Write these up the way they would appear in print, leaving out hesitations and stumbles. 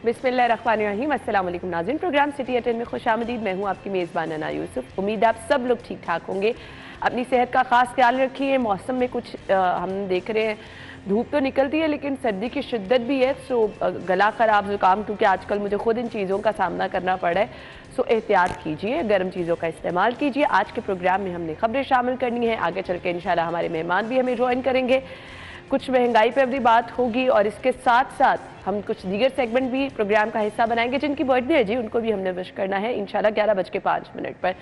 बिस्मिल्लाहिर्रहमानिर्रहीम। अस्सलाम वालेकुम नाज़रीन, प्रोग्राम सिटी एट 10 में खुशामदीद। मैं हूँ आपकी मेज़बान अना यूसुफ। उम्मीद है आप सब लोग ठीक ठाक होंगे। अपनी सेहत का ख़ास ख्याल रखिए। मौसम में कुछ हम देख रहे हैं, धूप तो निकलती है लेकिन सर्दी की शिद्दत भी है। सो गला ख़राब, ज़ुकाम, क्योंकि आजकल मुझे खुद इन चीज़ों का सामना करना पड़ा है। सो एहतियात कीजिए, गर्म चीज़ों का इस्तेमाल कीजिए। आज के प्रोग्राम में हमने खबरें शामिल करनी है। आगे चल के इंशाल्लाह हमारे मेहमान भी हमें ज्वाइन करेंगे। कुछ महंगाई पर भी बात होगी और इसके साथ साथ हम कुछ दीगर सेगमेंट भी प्रोग्राम का हिस्सा बनाएंगे। जिनकी बर्थडे है जी, उनको भी हमने विश करना है इंशाल्लाह 11:05 पर।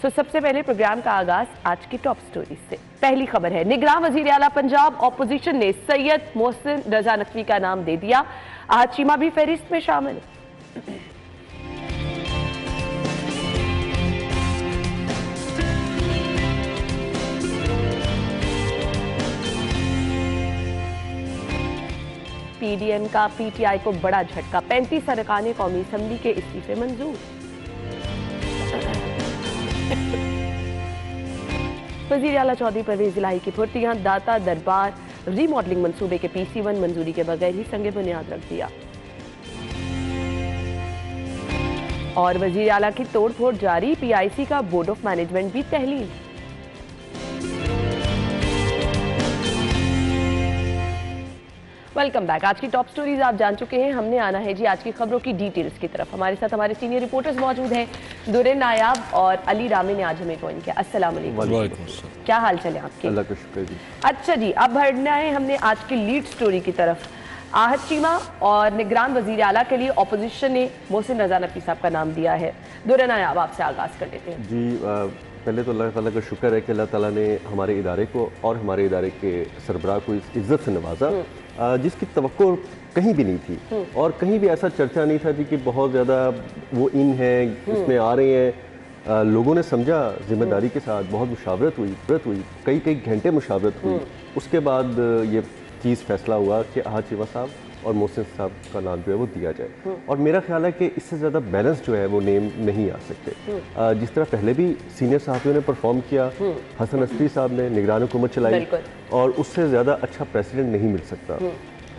सो सबसे पहले प्रोग्राम का आगाज आज की टॉप स्टोरी से। पहली खबर है, निगरां वजीर आला पंजाब ऑपोजिशन ने सैयद मोहसिन रजा नकवी का नाम दे दिया। आज चीमा भी फहरिस्त में शामिल। पीडीएम का पीटीआई को बड़ा झटका, 35 अरकान कौमी असम्बली के इस्तीफे मंजूर। वज़ीर आला चौधरी परवेज इलाही की फुर्तियां, दाता दरबार रीमॉडलिंग मंसूबे के PC1 मंजूरी के बगैर ही संगे बुनियाद रख दिया। और वज़ीर आला की तोड़फोड़ जारी, PIC का बोर्ड ऑफ मैनेजमेंट भी तहलील। Welcome back. आज की टॉप स्टोरीज आप जान चुके हैं। हमने आना है जी आज की खबरों की डिटेल्स की तरफ। हमारे साथ हमारे सीनियर रिपोर्टर्स मौजूद हैं, दुरे नायाब और अली रामी ने आज हमें ज्वाइन किया। अस्सलाम वालेकुम, क्या हाल चले आपके? अल्लाह का शुक्र जी। अच्छा जी, अब बढ़ना है हमने आज की लीड स्टोरी की तरफ। आहत चीमा और निगरान वजीर आला के लिए ऑपोजिशन ने मोहसिन रजा नकवी साहब का नाम दिया है। दुरे नायाब, आपसे आगाज कर लेते हैं जी। पहले तो अल्लाह ताला का शुक्र है कि अल्लाह ताला ने हमारे इदारे को और हमारे इदारे के सरबराह को इस इज्जत से नवाजा जिसकी तवक्को कहीं भी नहीं थी और कहीं भी ऐसा चर्चा नहीं था जी कि बहुत ज़्यादा वो इन है इसमें आ रहे हैं। लोगों ने समझा, जिम्मेदारी के साथ बहुत मुशावरत हुई, कई घंटे मुशावरत हुई। उसके बाद ये चीज़ फैसला हुआ कि आहत चीमा साहब और मोहसिन साहब का नाम जो है वो दिया जाए। और मेरा ख्याल है कि इससे ज़्यादा बैलेंस जो है वो नेम नहीं आ सकते। जिस तरह पहले भी सीनियर साहबियों ने परफॉर्म किया, हसन अस्करी साहब ने निगरान हुकूमत चलाई और उससे ज़्यादा अच्छा प्रेसिडेंट नहीं मिल सकता।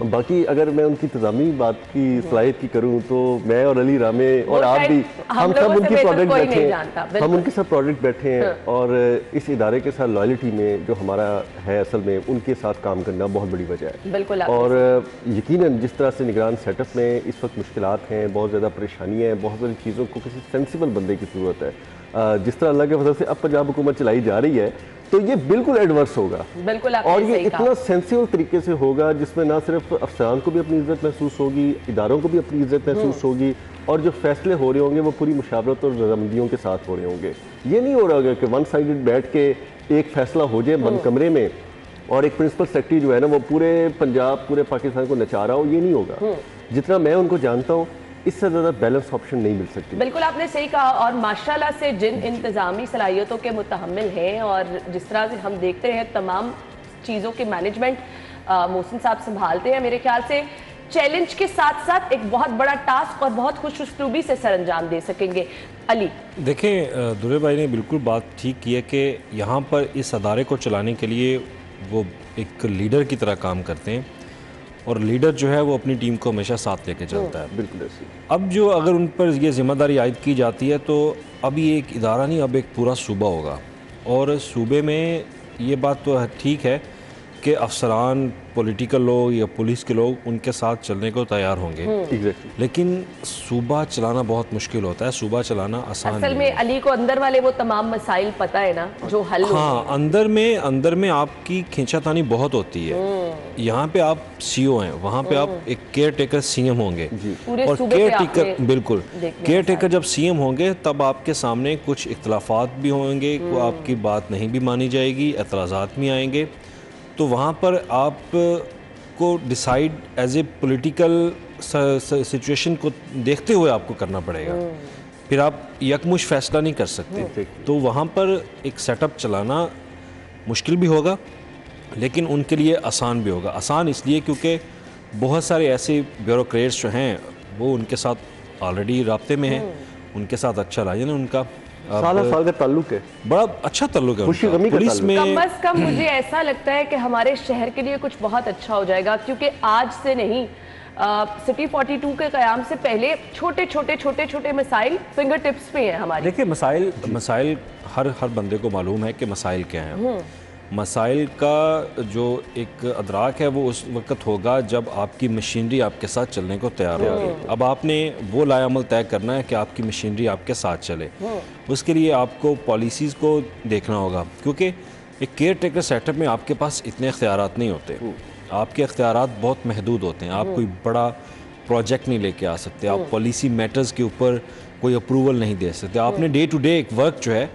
बाकी अगर मैं उनकी इंतजामी बात की सलाहियत की करूं तो मैं और अली रामे और आप भी, हम सब उनकी प्रोडक्ट बैठे हैं, हम उनके साथ प्रोडक्ट बैठे हैं। और इस इदारे के साथ लॉयल्टी में जो हमारा है, असल में उनके साथ काम करना बहुत बड़ी वजह है। बिल्कुल। और यकीनन जिस तरह से निगरान सेटअप में इस वक्त मुश्किलात हैं, बहुत ज़्यादा परेशानियाँ हैं, बहुत सारी चीज़ों को किसी सेंसिबल बंदे की ज़रूरत है। जिस तरह अल्लाह के फजल से अब पंजाब हुकूमत चलाई जा रही है तो ये बिल्कुल एडवर्स होगा। बिल्कुल, और ये इतना सेंसिबल तरीके से होगा जिसमें ना सिर्फ अफसरान को भी अपनी इज्जत महसूस होगी, इदारों को भी अपनी इज्जत महसूस होगी और जो फैसले हो रहे होंगे वो पूरी मुशावरत और रजामंदियों के साथ हो रहे होंगे। ये नहीं हो रहा होगा कि वन साइडेड बैठ के एक फैसला हो जाए बंद कमरे में और एक प्रिंसिपल सेक्रेटरी जो है ना वो पूरे पंजाब, पूरे पाकिस्तान को नचा रहा हो। ये नहीं होगा। जितना मैं उनको जानता हूँ इससे ज़्यादा बैलेंस ऑप्शन नहीं मिल सकती। बिल्कुल, आपने सही कहा। और माशाल्लाह से जिन इंतज़ामी सलाहियतों के मुतहम्मिल हैं और जिस तरह से हम देखते हैं तमाम चीज़ों के मैनेजमेंट मोहसिन साहब संभालते हैं, मेरे ख्याल से चैलेंज के साथ साथ एक बहुत बड़ा टास्क और बहुत खुश उसलूबी से सर अंजाम दे सकेंगे। अली, देखें, दुरे भाई ने बिल्कुल बात ठीक की है कि यहाँ पर इस अदारे को चलाने के लिए वो एक लीडर की तरह काम करते हैं और लीडर जो है वो अपनी टीम को हमेशा साथ लेके चलता है। बिल्कुल ऐसी। अब जो अगर उन पर ये जिम्मेदारी आयद की जाती है तो अब ये एक इदारा नहीं, अब एक पूरा सूबा होगा। और सूबे में ये बात तो ठीक है कि अफसरान, पॉलिटिकल लोग या पुलिस के लोग उनके साथ चलने को तैयार होंगे। लेकिन सूबा चलाना बहुत मुश्किल होता है, सूबा चलाना आसान असल में अली को अंदर वाले वो तमाम मसाइल पता है ना जो हल। हाँ, अंदर में आपकी खींचातानी बहुत होती है। यहाँ पे आप CEO हैं, वहाँ पे आप एक केयर टेकर CM होंगे और केयर टेकर, बिल्कुल केयर टेकर जब CM होंगे तब आपके सामने कुछ इख्तलाफात भी होंगे, आपकी बात नहीं भी मानी जाएगी, एतराज़ात भी आएंगे। तो वहाँ पर आप को decide as a political situation को देखते हुए आपको करना पड़ेगा। फिर आप यकमुश फैसला नहीं कर सकते। तो वहाँ पर एक सेटअप चलाना मुश्किल भी होगा लेकिन उनके लिए आसान भी होगा। आसान इसलिए क्योंकि बहुत सारे ऐसे ब्यूरोक्रेट्स जो हैं वो उनके साथ ऑलरेडी राब्ते में हैं, उनके साथ अच्छा लाइन है उनका, साल का ताल्लुक है, बड़ा अच्छा ताल्लुक है खुशी गमी का पुलिस में। कम अज कम मुझे ऐसा लगता है कि हमारे शहर के लिए कुछ बहुत अच्छा हो जाएगा, क्योंकि आज से नहीं सिटी 42 के क़याम से पहले छोटे छोटे मसाइल फिंगर टिप्स पे हैं हमारे। देखिए मसाइल हर बंदे को मालूम है कि मसाइल क्या हैं। मसाइल का जो एक अदराक है वो उस वक्त होगा जब आपकी मशीनरी आपके साथ चलने को तैयार होगी। अब आपने वो लायामल तय करना है कि आपकी मशीनरी आपके साथ चले। उसके लिए आपको पॉलिसीज़ को देखना होगा, क्योंकि एक केयर टेकर सेटअप में आपके पास इतने इख्तियारात नहीं होते। आपके इख्तियारात बहुत महदूद होते हैं। आप कोई बड़ा प्रोजेक्ट नहीं लेके आ सकते, आप पॉलिसी मैटर्स के ऊपर कोई अप्रूवल नहीं दे सकते। आपने डे टू डे एक वर्क जो है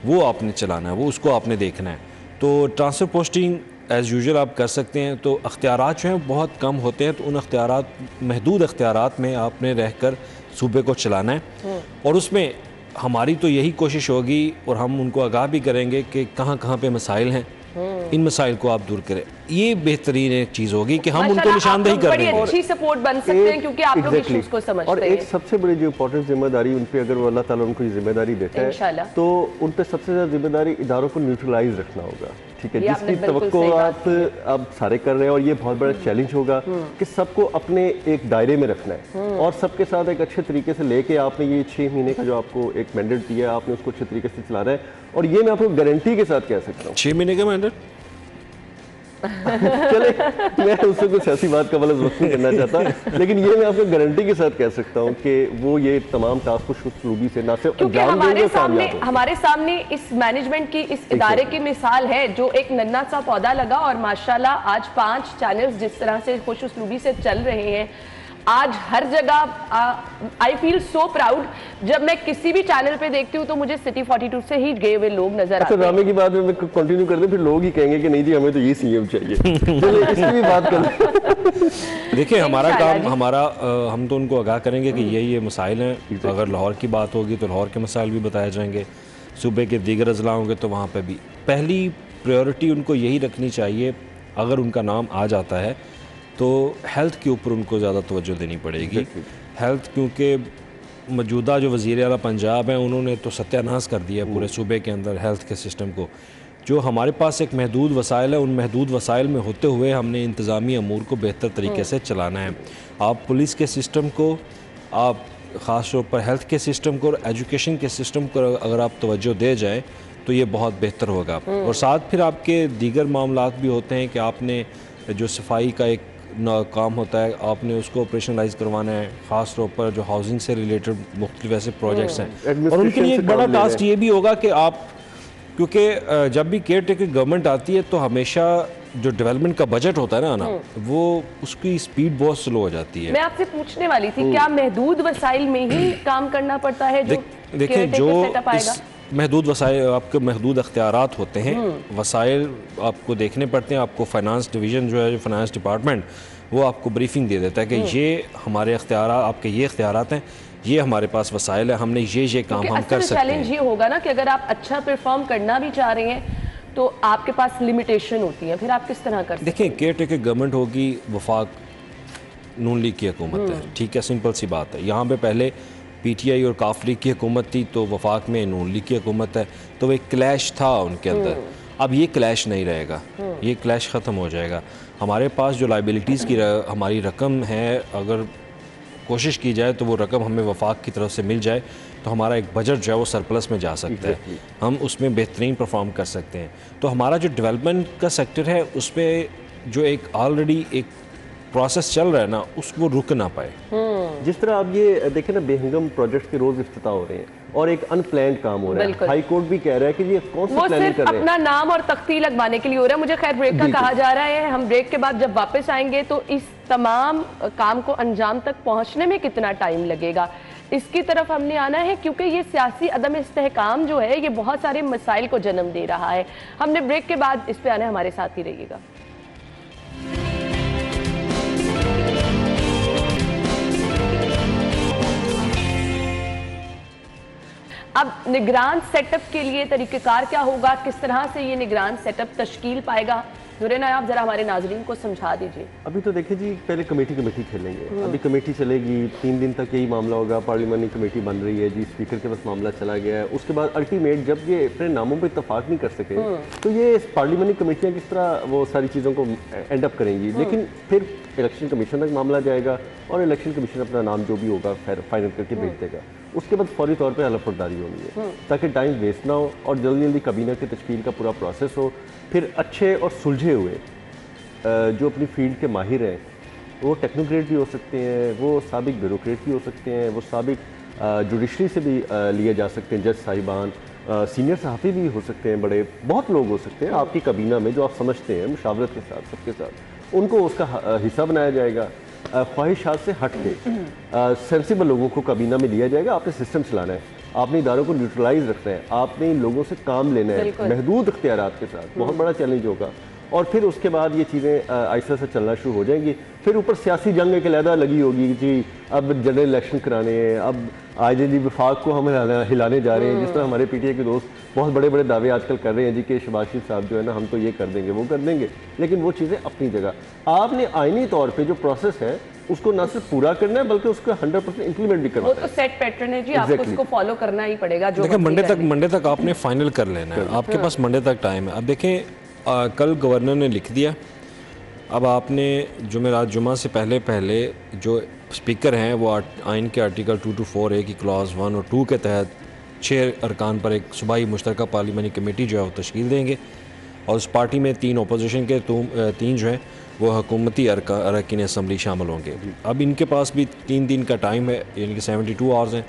वो आपने चलाना है, वो उसको आपने देखना है। तो ट्रांसफ़र पोस्टिंग एज़ यूजुअल आप कर सकते हैं। तो अख्तियारात जो हैं बहुत कम होते हैं, तो उन अख्तियारात महदूद अख्तियारात में आपने रहकर सूबे को चलाना है। और उसमें हमारी तो यही कोशिश होगी और हम उनको आगाह भी करेंगे कि कहाँ पे मसाइल हैं, इन मसाइल को आप दूर करें। ये बेहतरीन एक चीज़ होगी कि हम उनको निशानदेही कर देंगे। बड़ी अच्छी सपोर्ट बन सकते हैं क्योंकि आप लोग इश्यूज को समझते हैं। और एक सबसे बड़ी जो इंपॉर्टेंट जिम्मेदारी उन पे अगर अल्लाह ताला उनको ये जिम्मेदारी देता है तो उन पे सबसे ज़्यादा जिम्मेदारी इदारों को न्यूट्रलाइज रखना होगा। ठीक है, जिसकी तवक्को आप अब सारे कर रहे हैं और ये बहुत बड़ा चैलेंज होगा कि सबको अपने एक दायरे में रखना है और सबके साथ एक अच्छे तरीके से लेके आपने ये 6 महीने का जो आपको एक मैंडेट दिया है आपने उसको अच्छे तरीके से चलाना है। और ये मैं आपको गारंटी के साथ कह सकता हूँ 6 महीने का मैंडेट चले, मैं उससे कुछ ऐसी बात का वक्त नहीं करना चाहता, लेकिन ये मैं आपको गारंटी के साथ कह सकता हूँ कि वो ये तमाम टास्क को शुरूबी से ना सिर्फ हमारे सामने इस मैनेजमेंट की इस इदारे की मिसाल है जो एक नन्हा सा पौधा लगा और माशाल्लाह आज 5 चैनल्स जिस तरह से खुश उसलूबी से चल रहे हैं। आज हर जगह आई फील सो प्राउड। जब मैं किसी भी चैनल पे देखती हूँ तो मुझे सिटी 42 से ही गए हुए लोग नजर आते हैं। ड्रामे की बात में कंटिन्यू कर दें, फिर लोग ही कहेंगे कि नहीं जी हमें तो ये सीएम चाहिए। चलिए इसकी भी बात कर देखिए हमारा काम हम तो उनको आगाह करेंगे कि ये मसाइल हैं। अगर लाहौर की बात होगी तो लाहौर के मसाइल भी बताए जाएंगे, सूबे के दीगर अजला होंगे तो वहाँ पर भी पहली प्रायोरिटी उनको यही रखनी चाहिए। अगर उनका नाम आ जाता है तो हेल्थ के ऊपर उनको ज़्यादा तवज्जो देनी पड़ेगी। हेल्थ, क्योंकि मौजूदा जो वज़ीर आला पंजाब हैं उन्होंने तो सत्यानाश कर दिया पूरे सूबे के अंदर हेल्थ के सिस्टम को। जो हमारे पास एक महदूद वसाइल है, उन महदूद वसाइल में होते हुए हमने इंतज़ामी अमूर को बेहतर तरीके से चलाना है। आप पुलिस के सिस्टम को, आप ख़ास तौर पर हेल्थ के सिस्टम को और एजुकेशन के सिस्टम को अगर आप तवज्जो दे जाएँ तो ये बहुत बेहतर होगा। और साथ फिर आपके दीगर मामलात भी होते हैं कि आपने जो सफाई का एक काम होता है आपने उसको ऑपरेशनलाइज करवाना है, ख़ास तौर पर जो हाउसिंग से रिलेटेड मुख्तलिफ ऐसे प्रोजेक्ट्स हैं। और उनके लिए एक बड़ा टास्क ये भी होगा कि आप, क्योंकि जब भी केयर टेकर गवर्नमेंट आती है तो हमेशा जो डेवलपमेंट का बजट होता है ना वो उसकी स्पीड बहुत स्लो हो जाती है। मैं आपसे पूछने वाली थी क्या महदूद वसाइल में ही काम करना पड़ता है? देखिए जो महदूद वसाइल, आपके महदूद अख्तियारात होते हैं, वसाइल आपको देखने पड़ते हैं। आपको फाइनेंस डिवीज़न जो है, जो फाइनेंस डिपार्टमेंट, वो आपको ब्रीफिंग दे देता है कि ये हमारे अख्तियारात, आपके ये अख्तियारात हैं, ये हमारे पास वसाइल है, हमने ये काम हम कर सकते हैं। चैलेंज ये होगा ना कि अगर आप अच्छा परफॉर्म करना भी चाह रहे हैं तो आपके पास लिमिटेशन होती है, फिर आप किस तरह कर सकते हैं? देखिए केयर टेकर गवर्नमेंट होगी, वफाक नून लीग की हुकूमत है, ठीक है, सिंपल सी बात है। यहाँ पे पहले पीटीआई और काफ लीग की हुकूमत थी, तो वफाक में नून लीग की हुकूमत है, तो वो एक क्लैश था उनके अंदर। अब ये क्लैश नहीं रहेगा, ये क्लैश ख़त्म हो जाएगा। हमारे पास जो लाइबिलिटीज़ की हमारी रकम है, अगर कोशिश की जाए तो वो रकम हमें वफाक की तरफ से मिल जाए तो हमारा एक बजट जो है वो सरप्लस में जा सकता है, हम उसमें बेहतरीन परफॉर्म कर सकते हैं। तो हमारा जो डेवलपमेंट का सेक्टर है उस पर जो एक ऑलरेडी एक प्रोसेस चल रहा है ना, उसको रुक ना पाए। जिस तरह आप ये देखें ना, बेहंगम प्रोजेक्ट के रोज इफ्तिताह हो रहे हैं और एक अनप्लान्ड काम हो रहा है। हाई कोर्ट भी कह रहा है कि ये कौन सी प्लानिंग कर रहे हैं, अपना नाम और तख्ती लगवाने के लिए हो रहा है। मुझे खैर ब्रेक का कहा जा रहा है, हम ब्रेक के बाद जब वापस आएंगे तो इस तमाम काम को अंजाम तक पहुंचने में कितना टाइम लगेगा, इसकी तरफ हमने आना है, क्योंकि ये सियासी अदम इस्तेहकाम जो है ये बहुत सारे मसाइल को जन्म दे रहा है। हमने ब्रेक के बाद इस पे आना है, हमारे साथ ही रहिएगा। अब निगरान सेटअप के लिए तरीक़ेकार क्या होगा, किस तरह से ये निगरान सेटअप तश्कील पाएगा, नुरेन नायाब, जरा हमारे नाजरीन को समझा दीजिए। अभी तो देखिए जी, पहले कमेटी खेलेंगे। अभी कमेटी चलेगी, 3 दिन तक यही मामला होगा। पार्लियामेंट्री कमेटी बन रही है जी, स्पीकर के पास मामला चला गया है। उसके बाद अल्टीमेट जब ये अपने नामों पर इत्तेफाक नहीं कर सके तो ये पार्लियामेंट्री कमेटियाँ किस तरह वो सारी चीज़ों को एंड अप करेंगी। लेकिन फिर इलेक्शन कमीशन तक मामला जाएगा और इलेक्शन कमीशन अपना नाम जो भी होगा फाइनल करके भेज देगा। उसके बाद फौरी तौर पे हलफबर्दारी होनी है ताकि टाइम वेस्ट ना हो और जल्दी जल्दी काबीना की तश्कील का पूरा प्रोसेस हो। फिर अच्छे और सुलझे हुए जो अपनी फील्ड के माहिर हैं, वो टेक्नोक्रेट भी हो सकते हैं, वो साबिक ब्यूरोक्रेट भी हो सकते हैं, वो साबिक जुडिशरी से भी लिए जा सकते हैं, जज साहिबान, सीनियर सहाफ़ी भी हो सकते हैं, बड़े बहुत लोग हो सकते हैं आपकी काबीना में जो आप समझते हैं मुशावरत के साथ सबके साथ, उनको उसका हिस्सा बनाया जाएगा। ख्वाहिशात से हट के सेंसिबल लोगों को काबीना में लिया जाएगा। आपने सिस्टम चलाना है, आपने इदारों को न्यूट्रलाइज रखना है, आपने इन लोगों से काम लेना है महदूद इख्तियारात के साथ। बहुत बड़ा चैलेंज होगा। और फिर उसके बाद ये चीज़ें आहिस्ता से चलना शुरू हो जाएंगी। फिर ऊपर सियासी जंग एक अलहदा लगी होगी जी, अब जनरल इलेक्शन कराने हैं, अब आईजीजी विफाक को हम हिलाने जा रहे हैं। जिस तरह हमारे पीटीआई के दोस्त बहुत बड़े बड़े दावे आजकल कर रहे हैं जी कि शहबाज शरीफ साहब जो है ना, हम तो ये कर देंगे वो कर देंगे। लेकिन वो चीज़ें अपनी जगह। आपने आईनी तौर पर जो प्रोसेस है उसको ना सिर्फ पूरा करना है बल्कि उसको 100% इंप्लीमेंट भी करना है। वो तो सेट पैटर्न है जी, आपको उसको फॉलो करना ही पड़ेगा। जो देखिए मंडे तक आपने फाइनल कर लेना है, आपके पास मंडे तक टाइम है। अब देखें कल गवर्नर ने लिख दिया, अब आपने जुमेरात जुमा से पहले जो स्पीकर हैं वो आइन के आर्टिकल 224A की क्लॉज 1 और 2 के तहत 6 अरकान पर एक सूबाई मुश्तरका पार्लियामेंट्री कमेटी जो है वो तश्कील देंगे और उस पार्टी में 3 अपोजिशन के 3 जो हैं वो हुकूमती अरकान असम्बली शामिल होंगे। अब इनके पास भी 3 दिन का टाइम है, यानी कि 72 आवर्स हैं,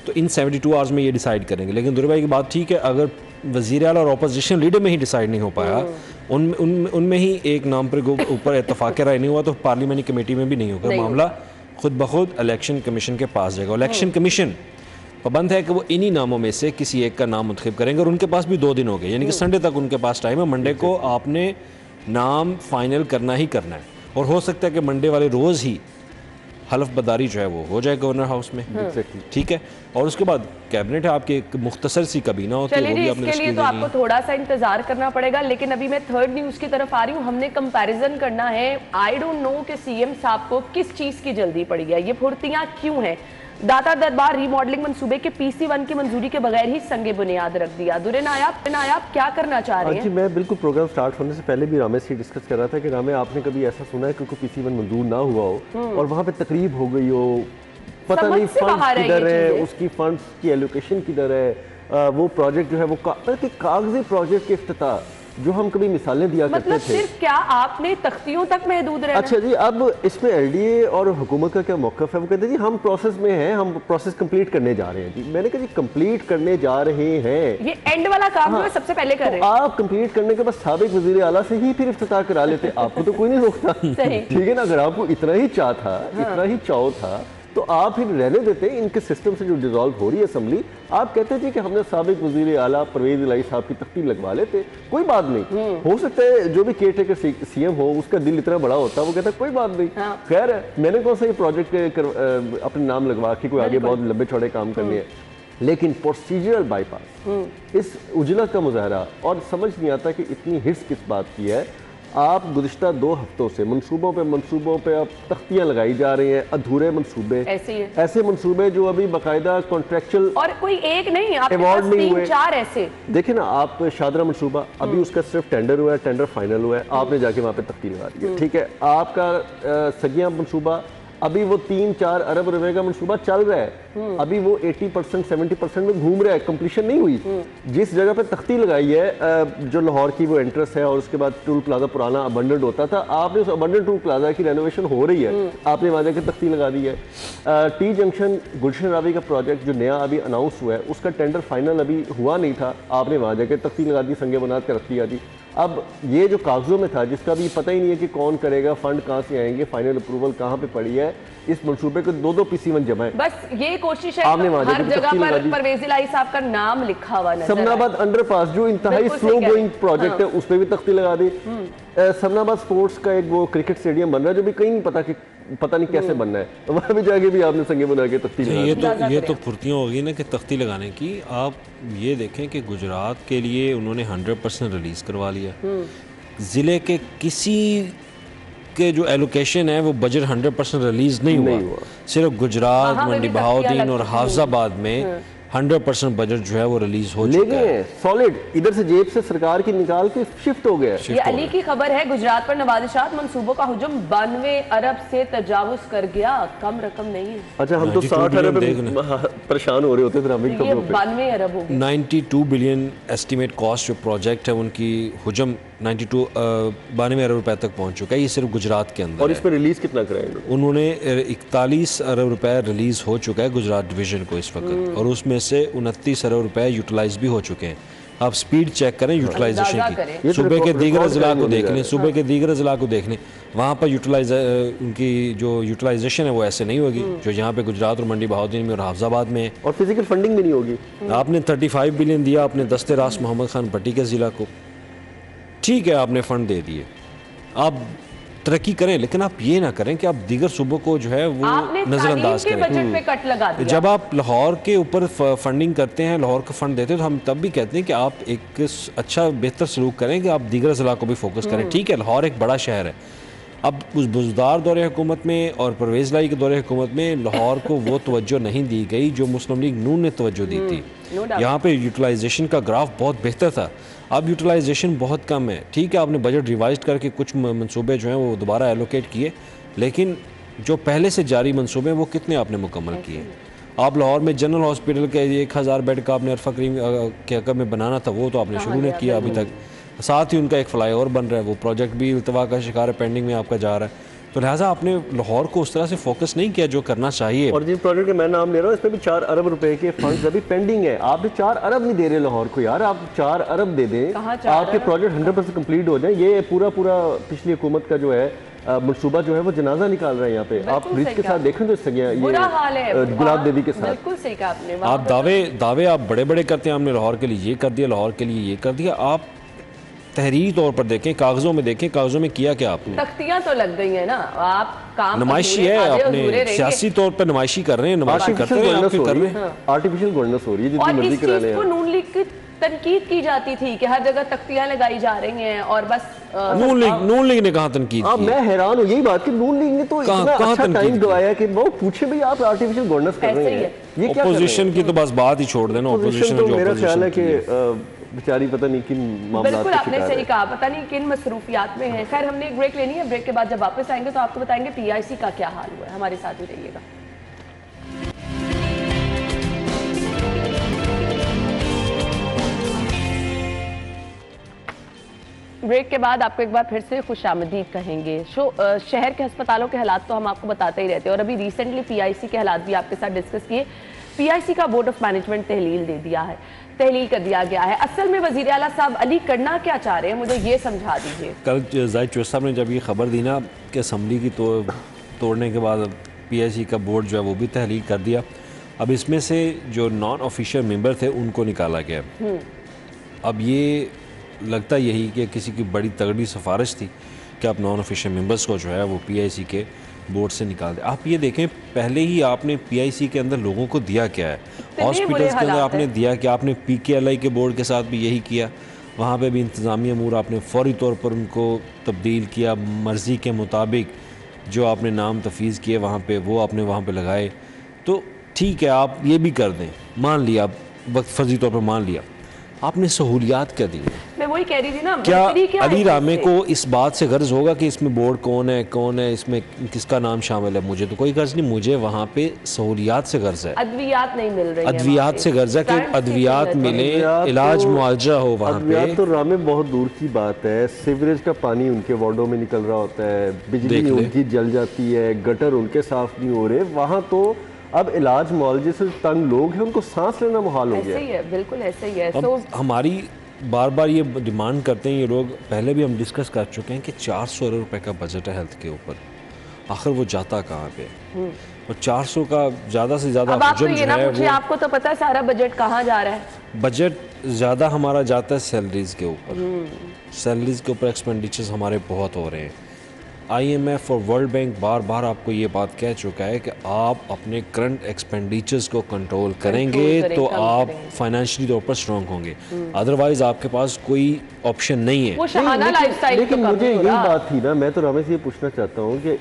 तो इन 72 आवर्स में ये डिसाइड करेंगे। लेकिन दुर्गा भाई की बात ठीक है, अगर वज़ीर आला और अपोजिशन लीडर में ही डिसाइड नहीं हो पाया, उनमें ही एक नाम पर ऊपर इत्तफाक़ राय नहीं हुआ तो पार्लियामेंट्री कमेटी में भी नहीं होगा। मामला खुद ब खुद इलेक्शन कमीशन के पास जाएगा। इलेक्शन कमीशन पाबंद है कि वो इन्हीं नामों में से किसी एक का नाम मुंतखब करेंगे और उनके पास भी 2 दिन हो गए, यानी कि संडे तक उनके पास टाइम है। मंडे को आपने नाम फाइनल करना ही करना है और हो सकता है कि मंडे वाले रोज़ ही हलफ बदारी जो है वो हो जाए गवर्नर हाउस में। ठीक है, और उसके बाद कैबिनेट है आपकी, एक मुख्तसर सी काबीना होती है, वो भी आपने इसके लिए तो आपको थोड़ा सा इंतजार करना पड़ेगा। लेकिन अभी मैं थर्ड न्यूज की तरफ आ रही हूँ। हमने कंपैरिजन करना है। आई डोंट नो कि सीएम साहब को किस चीज की जल्दी पड़ी है, ये फुर्तियां क्यों हैं। दाता दरबार रीमॉडलिंग मंसूबे के PC1 की मंजूरी के बगैर ही संगे बुनियाद रख दिया। दुरे नायाब क्या करना चाह रहे हैं? जी मैं बिल्कुल प्रोग्राम स्टार्ट होने से पहले भी रामे से डिस्कस कर रहा था कि रामे, आपने कभी ऐसा सुना है कि कोई PC1 मंजूर ना हुआ हो और वहाँ पे तकरीब हो गई हो, पता नहीं फंड किधर है, उसकी फंड की एलोकेशन किधर है, वो प्रोजेक्ट जो है वो कागजी प्रोजेक्ट के इफ्तिताह जो हम कभी मिसालें दिया करते थे। सिर्फ क्या आपने तख्तियों तक महदूद रहना? अच्छा जी, अब इसमें LDA और हुकूमत का क्या मौक़िफ़ है? वो कहते हैं जी हम प्रोसेस में हैं, हम प्रोसेस कंप्लीट करने जा रहे हैं। जी मैंने कहा जी कंप्लीट करने जा रहे हैं, ये एंड वाला काम जो है सबसे पहले कर रहे हैं। आप कंप्लीट करने के बाद साबिक वज़ीर आला से ही फिर इफ्तिताह करा लेते, आपको तो कोई नहीं रोकता। ठीक है ना, अगर आपको इतना ही चाह था, इतना ही चाव था तो आप फिर रहने देते। इनके सिस्टम से जो डिसॉल्व हो रही है असम्बली, आप कहते थे कि हमने साबिक वज़ीर आला परवेज़ इलाही साहब की तख्ती लगवा लेते, कोई बात नहीं। हो सकता है जो भी केयर टेकर CM हो उसका दिल इतना बड़ा होता है, वो कहता है कोई बात नहीं, खैर मैंने कौन सा ये प्रोजेक्ट अपने नाम लगवा के कोई आगे बहुत लंबे चौड़े काम करने हैं। लेकिन प्रोसीजरल बाईपास, इस उजलत का मुजाहरा, और समझ नहीं आता कि इतनी हिर्स किस बात की है। आप गुज़िश्ता 2 हफ्तों से मंसूबों पे अब तख्तियां लगाई जा रही हैं, अधूरे मंसूबे, ऐसे मंसूबे जो अभी बाकायदा कॉन्ट्रेक्चुअल और कोई एक नहीं, आपके पास 3-4 ऐसे। देखिए ना, आप शादरा मंसूबा अभी उसका सिर्फ टेंडर हुआ है, टेंडर फाइनल हुआ है, आपने जाके वहाँ पे तख्ती लगा दी है। ठीक है, आपका सगिया मंसूबा अभी वो 3-4 अरब रुपए का मंसूबा चल रहा है, अभी वो 80% 70% में घूम रहा है, कंप्लीशन नहीं हुई। जिस जगह पे तख्ती लगाई है जो लाहौर की वो एंट्रेंस है और उसके बाद टूल प्लाजा पुराना अबंडेंट होता था, आपने उस अबंडेंट टूल प्लाजा की रेनोवेशन हो रही है, आपने वहाँ जाकर तख्ती लगा दी है। T जंक्शन गुलशन रावी का प्रोजेक्ट जो नया अभी अनाउंस हुआ है उसका टेंडर फाइनल अभी हुआ नहीं था, आपने वहाँ जाकर तख्ती लगा दी, संगे बुनियाद कर रख दिया जी। अब ये जो कागजों में था जिसका भी पता ही नहीं है कि कौन करेगा, फंड कहाँ से आएंगे, फाइनल अप्रूवल कहाँ पे पड़ी है, इस मंसूबे को 2-2 PC1 जमा है। बस ये कोशिश है हर जगह पर परवेज़ इलाही साहब का नाम लिखा हुआ नजर समनाबाद अंडरपास जो इंतहाई स्लो गोइंग प्रोजेक्ट है उस पर भी तख्ती लगा दी। समनाबाद स्पोर्ट्स का एक वो क्रिकेट स्टेडियम बन रहा है जो भी कहीं नहीं पता नहीं कैसे बनना है, वहाँ भी जाके भी आपने संगे बना के तख्ती लगा। ये तो फुर्तियाँ होगी ना कि तख्ती लगाने की। आप ये देखें कि गुजरात के लिए उन्होंने 100% रिलीज़ करवा लिया, ज़िले के किसी के जो एलोकेशन है वो बजट 100% रिलीज़ नहीं हुआ। सिर्फ गुजरात, मंडी बहाउद्दीन और हाफजाबाद में 100% बजट जो है वो रिलीज हो चुका है। सॉलिड इधर से जेब से सरकार की निकाल के शिफ्ट हो गया। ये अली की खबर है, गुजरात पर नवादिशात मंसूबों का हुजूम 92 अरब से तजावुज कर गया। कम रकम नहीं है। अच्छा, हम तो 60 अरब परेशान हो रहे होते फिर हमें ये 92 अरब हो गए। 92 बिलियन एस्टिमेट कॉस्ट जो प्रोजेक्ट है उनकी हुजम 92 अरब रुपए तक पहुंच चुका है। ये सिर्फ गुजरात के अंदर। और इस पर रिलीज कितना कराएंगे? उन्होंने 41 अरब रुपए रिलीज हो चुका है गुजरात डिवीजन को इस वक्त, और उसमें से 29 अरब रुपए यूटिलाइज भी हो चुके हैं। आप स्पीड चेक करें यूटिलाइजेशन की, सूबे के दीगर जिला को देख लें, सूबे के दीगर जिला को देख लें, वहाँ पर उनकी जो यूटिलाइजेशन है वो ऐसे नहीं होगी जो यहाँ पे गुजरात और मंडी बहाउद्दीन में और हाफजाबाद में है। और फिजिकल फंडिंग भी नहीं होगी। आपने 35 बिलियन दिया अपने दस्ते रास मोहम्मद खान भट्टी के जिला को, ठीक है आपने फंड दे दिए, आप तरक्की करें, लेकिन आप ये ना करें कि आप दीगर सूबों को जो है वो नजरअंदाज करें। बजट पे कट लगा दिया। जब आप लाहौर के ऊपर फंडिंग करते हैं, लाहौर का फंड देते हैं, तो हम तब भी कहते हैं कि आप एक अच्छा बेहतर सलूक करें कि आप दीगर जिला को भी फोकस करें। ठीक है, लाहौर एक बड़ा शहर है, अब उस बुजदार दौरे हुकूमत में और परवेज़ लाई के दौरे हुकूमत में लाहौर को वो तवज्जो नहीं दी गई जो मुस्लिम लीग नून ने तवज्जो दी थी। यहाँ पे यूटिलाइजेशन का ग्राफ बहुत बेहतर था, अब यूटिलाइजेशन बहुत कम है। ठीक है, आपने बजट रिवाइज करके कुछ मंसूबे जो हैं वो दोबारा एलोकेट किए, लेकिन जो पहले से जारी मंसूबे हैं वो कितने आपने मुकम्मल किए? आप लाहौर में जनरल हॉस्पिटल के 1000 बेड का आपने अरफा करीम के हक़ में बनाना था, वो तो आपने शुरू नहीं किया अभी तक। साथ ही उनका एक फ्लाईओवर बन रहा है, वो प्रोजेक्ट भी इल्तवा का शिकार है, पेंडिंग में आपका जा रहा है। तो लिहाजा आपने लाहौर को उस तरह से फोकस नहीं किया जो करना चाहिए। और जिस प्रोजेक्ट का मैं नाम ले रहा हूँ इसमें भी 4 अरब रुपए के फंड्स अभी पेंडिंग है। आप भी 4 अरब नहीं दे रहे लाहौर को यार, आप 4 अरब दे दें, आपके प्रोजेक्ट 100% कंप्लीट हो जाए। ये पूरा पिछली हुकूमत का जो है मनसूबा जो है वो जनाजा निकाल रहे हैं यहाँ पे। आप ब्रिज के साथ देखें तो गुलाब देवी के साथ बिल्कुल सही कहा आपने। आप दावे आप बड़े बड़े करते हैं, हमने लाहौर के लिए ये कर दिया, लाहौर के लिए ये कर दिया। आप तहरीरी तौर पर देखें, कागजों में देखें, कागजों में किया क्या आपने? तख्तियां तो लग गई है ना, आप काम नुमाइशी है, अपने सियासी तौर पर नुमाइशी कर रहे हैं, नुमाइशी करते हैं, आप कर रहे हैं। आर्टिफिशियल गवर्नेंस हो रही है जितनी मर्जी करा लें। और नून लीग की तनकीद की जाती थी कि हर जगह तख्तियां लगाई जा रही हैं और बस नून लीग ने कहा तनकीद की? मैं हैरान हूँ यही बात कि नून लीग ने तो इतना अच्छा टाइम गवाया कि वो पूछे भाई आप आर्टिफिशियल गवर्नेंस कर रहे हैं, ये क्या? अपोजिशन की तो बस बात ही छोड़ देना। अपोजिशन तो मेरा ख्याल है कि बेचारी पता नहीं किन मामलात बिल्कुल आपने सही कहा, पता नहीं किन मसरूफियात में है। खैर हमने एक ब्रेक लेनी है, ब्रेक के बाद जब वापस आएंगे तो आपको बताएंगे पीआईसी का क्या हाल हुआ है। हमारे साथ ही रहिएगा। ब्रेक के बाद आपको एक बार फिर से खुशामदीद कहेंगे। शहर के अस्पतालों के हालात तो हम आपको बताते ही रहते हैं और अभी रिसेंटली पीआईसी के हालात भी आपके साथ डिस्कस किए। पीआईसी का बोर्ड ऑफ मैनेजमेंट तहलील कर दिया गया है। असल में वज़ीर आला साहब अली करना क्या चाह रहे हैं, मुझे ये समझा दीजिए। कल जाहिद चौधरी साहब ने जब ये खबर दी ना कि असम्बली की तोड़ने के बाद पीआईसी का बोर्ड जो है वो भी तहलील कर दिया, अब इसमें से जो नॉन ऑफिशियल मेंबर थे उनको निकाला गया। अब ये लगता यही कि किसी की बड़ी तगड़ी सिफारिश थी कि आप नॉन ऑफिशियल मेंबर्स को जो है वो पीआईसी के बोर्ड से निकाल दें। आप ये देखें, पहले ही आपने पीआईसी के अंदर लोगों को दिया क्या है, हॉस्पिटल्स के अंदर आपने दिया कि आपने पीकेएलआई के बोर्ड के साथ भी यही किया, वहाँ पे भी इंतज़ामी अमूर आपने फौरी तौर पर उनको तब्दील किया, मर्ज़ी के मुताबिक जो आपने नाम तफवीज़ किए वहाँ पे वो आपने वहाँ पे लगाए। तो ठीक है, आप ये भी कर दें, मान लिया, वक्त फर्जी तौर पर मान लिया, आपने सहूलियात क्या दी? मैं वही कह रही थी ना, क्या अली रामे को इस बात से गर्ज होगा कि इसमें बोर्ड कौन है, इसमें किसका नाम शामिल है? मुझे तो कोई गर्ज नहीं, मुझे वहाँ पे सहूलियात से गर्ज है। अद्वियात नहीं मिल रही, अद्वियात से गर्ज है कि अद्वियात मिले, इलाज मुआवजा हो वहाँ पे। तो रामे बहुत दूर की बात है, सीवरेज का पानी उनके वार्डों में निकल रहा होता है, बिजली उनकी जल जाती है, गटर उनके साफ नहीं हो रहे, वहाँ तो अब इलाज मुआवजे से तंग लोग हैं, उनको सांस लेना मुहाल हो गया। ऐसे ही है, बिल्कुल ऐसे ही है। तो हमारी बार बार ये डिमांड करते हैं ये लोग, पहले भी हम डिस्कस कर चुके हैं कि 400 अरब रुपए का बजट है हेल्थ के ऊपर, आखिर वो जाता कहाँ पे? और 400 का ज़्यादा से ज़्यादा हुजूम जो है वो, आपको तो पता है सारा बजट कहाँ जा रहा है? बजट ज़्यादा हमारा जाता है सैलरीज के ऊपर, सैलरीज के ऊपर एक्सपेंडिचर्स हमारे बहुत हो रहे हैं। IMF और वर्ल्ड बैंक बार बार आपको ये बात कह चुका है कि आप अपने करंट एक्सपेंडिचर्स को कंट्रोल करेंगे तो आप फाइनेंशियली तौर पर स्ट्रॉन्ग होंगे, अदरवाइज आपके पास कोई ऑप्शन नहीं है। वो शहाना लाइफस्टाइल लेकिन मुझे यही बात थी ना, मैं तो रमेश ये पूछना चाहता हूँ कि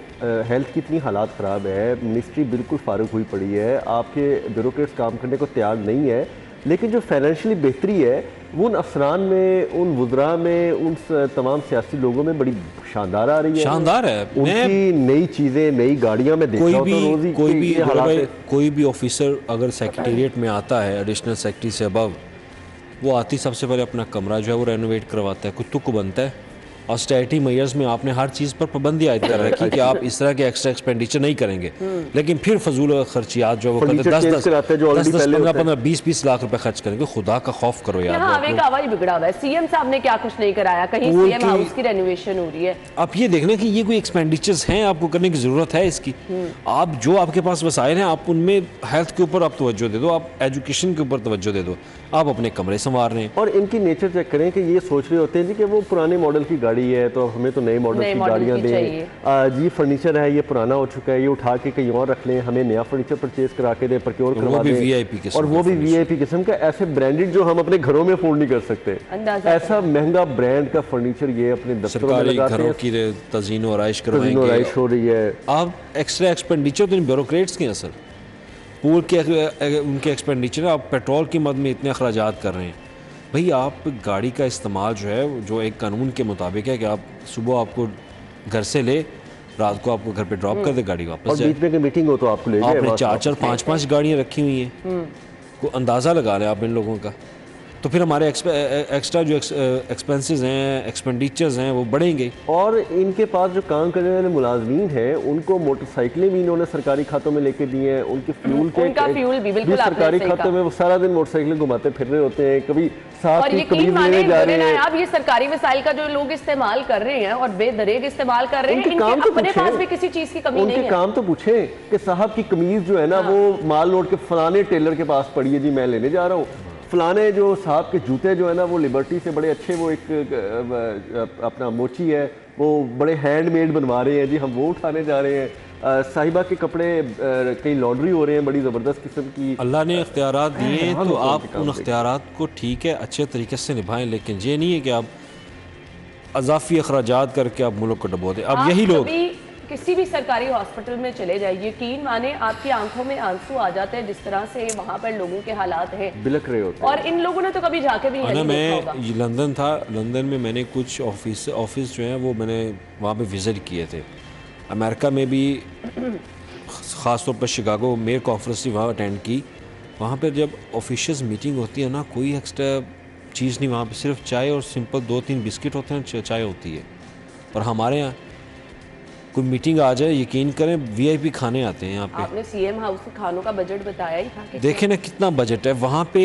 हेल्थ की इतनी हालात ख़राब है, मिनिस्ट्री बिल्कुल फारूक हुई पड़ी है, आपके ब्यूरोक्रेट्स काम करने को तैयार नहीं है, लेकिन जो फाइनेंशियली बेहतरी है वो उन अफसरान में, उन वुज़रा में, उन तमाम सियासी लोगों में बड़ी शानदार आ रही है। शानदार है। उनकी नई चीज़ें, नई गाड़ियाँ में देखता हूँ तो रोज़ कोई भी ऑफिसर अगर सेक्रेटेरिएट में आता है एडिशनल सेक्रेटरी से अबव, वो आती सबसे पहले अपना कमरा जो है वो रेनोवेट करवाता है, कुछ तुक बनता है। ऑस्टेरिटी मेजर्स में आपने हर चीज़ पर पाबंदी आयद कर रखी कि आप इस तरह के एक्स्ट्रा एक्सपेंडिचर नहीं करेंगे, लेकिन फिर फजूल खर्चियात जो वो करते 10-20 लाख रुपए खर्च करेंगे। खुदा का खौफ करो यार। हवे का हवा ही बिगड़ा हुआ है। सीएम साहब ने क्या कुछ नहीं कराया, कहीं सीएम हाउस की रेनोवेशन हो रही है। आप ये देखना कि ये कोई एक्सपेंडिचर्स हैं आपको करने की ज़रूरत है इसकी। आप जो आपके पास वसाइल हैं आप उनमें हेल्थ के ऊपर आप तवज्जो दे दो, आप एजुकेशन के ऊपर तवज्जो दे दो, आप अपने कमरे संवार रहे हैं। और इनकी नेचर चेक करें कि ये सोच रहे होते हैं जी कि वो पुराने मॉडल की गाड़ी है तो हमें तो नए मॉडल की गाड़ियाँ दें, जी फर्नीचर है ये पुराना हो चुका है, ये उठा के कहीं और रख लें, हमें नया फर्नीचर परचेज करा के दें, प्रोक्योर करवा दें, और वो भी वीआईपी किस्म का, ऐसे ब्रांडेड जो हम अपने घरों में अफोर्ड नहीं कर सकते, ऐसा महंगा ब्रांड का फर्नीचर ये अपने दफ्तरों में लगाते हैं। घरों की तज़ीनो आराइश करवाएंगे, हो रही है। आप एक्स्ट्रा एक्सपेंडिचर तो इन ब्यूरोक्रेट्स के हैं सर, पूल के उनके एक्सपेंडिचर, आप पेट्रोल की मद में इतने अखराजात कर रहे हैं। भाई आप गाड़ी का इस्तेमाल जो है जो एक कानून के मुताबिक है कि आप सुबह आपको घर से ले, रात को आपको घर पे ड्रॉप कर दे, गाड़ी वापस और बीच में मीटिंग हो तो आपको ले जाए। आपने 4-4 5-5 गाड़ियाँ रखी हुई हैं, को अंदाज़ा लगा लें आप इन लोगों का, तो फिर हमारे एक्स्ट्रा जो एक्सपेंसेस हैं, एक्सपेंडिचर्स हैं वो बढ़ेंगे। और इनके पास जो काम करने वाले मुलाजमीन हैं उनको मोटरसाइकिलें भी इन्होंने सरकारी खातों में लेके दी हैं, उनके फ्यूल के सरकारी खातों में वो सारा दिन मोटरसाइकिलें घुमाते फिर रहे होते हैं, कभी साथ ही कमीज लेने जा रहे हैं। अब ये सरकारी वसाइल का जो लोग इस्तेमाल कर रहे हैं और बेदरेग इस्तेमाल कर रहे हैं, इनके अपने पास भी किसी चीज की कमी नहीं है। उनके काम तो पूछे कि साहब की कमीज जो है ना वो माल लोड के फलाने टेलर के पास पड़ी है जी, मैं लेने जा रहा हूँ। फलाने जो साहब के जूते जो है ना वो लिबर्टी से बड़े अच्छे, वो एक अपना मोची है वो बड़े हैंडमेड बनवा रहे हैं जी, हम वो उठाने जा रहे हैं। साहिबा के कपड़े कई लॉन्ड्री हो रहे हैं बड़ी ज़बरदस्त किस्म की। अल्लाह ने इख्तियारात दिए हैं तो आप उन इख्तियारात को ठीक है अच्छे तरीके से निभाएं, लेकिन ये नहीं है कि आप अजाफी अखराजात करके आप मुल्क को डबो दें। अब यही लोग किसी भी सरकारी हॉस्पिटल में चले जाइए, यकीन माने आपकी आंखों में आंसू आ जाते हैं जिस तरह से वहाँ पर लोगों के हालात हैं, बिलक रहे होते हैं। और इन लोगों ने तो कभी जाके भी नहीं देखा होगा। मैं लंदन था, लंदन में मैंने कुछ ऑफिस जो हैं वो मैंने वहाँ पे विज़िट किए थे। अमेरिका में भी ख़ास तौर पर शिकागो मेयर कॉन्फ्रेंस थी, वहाँ अटेंड की। वहाँ पर जब ऑफिशियल्स मीटिंग होती है ना, कोई एक्स्ट्रा चीज़ नहीं, वहाँ पे सिर्फ चाय और सिंपल 2-3 बिस्किट होते हैं, चाय होती है। और हमारे यहाँ कोई मीटिंग आ जाए, यकीन करें वीआईपी खाने आते हैं यहाँ पे। आपने सीएम हाउस के खानों का बजट बताया ही था, देखें ना कितना बजट है वहाँ पे।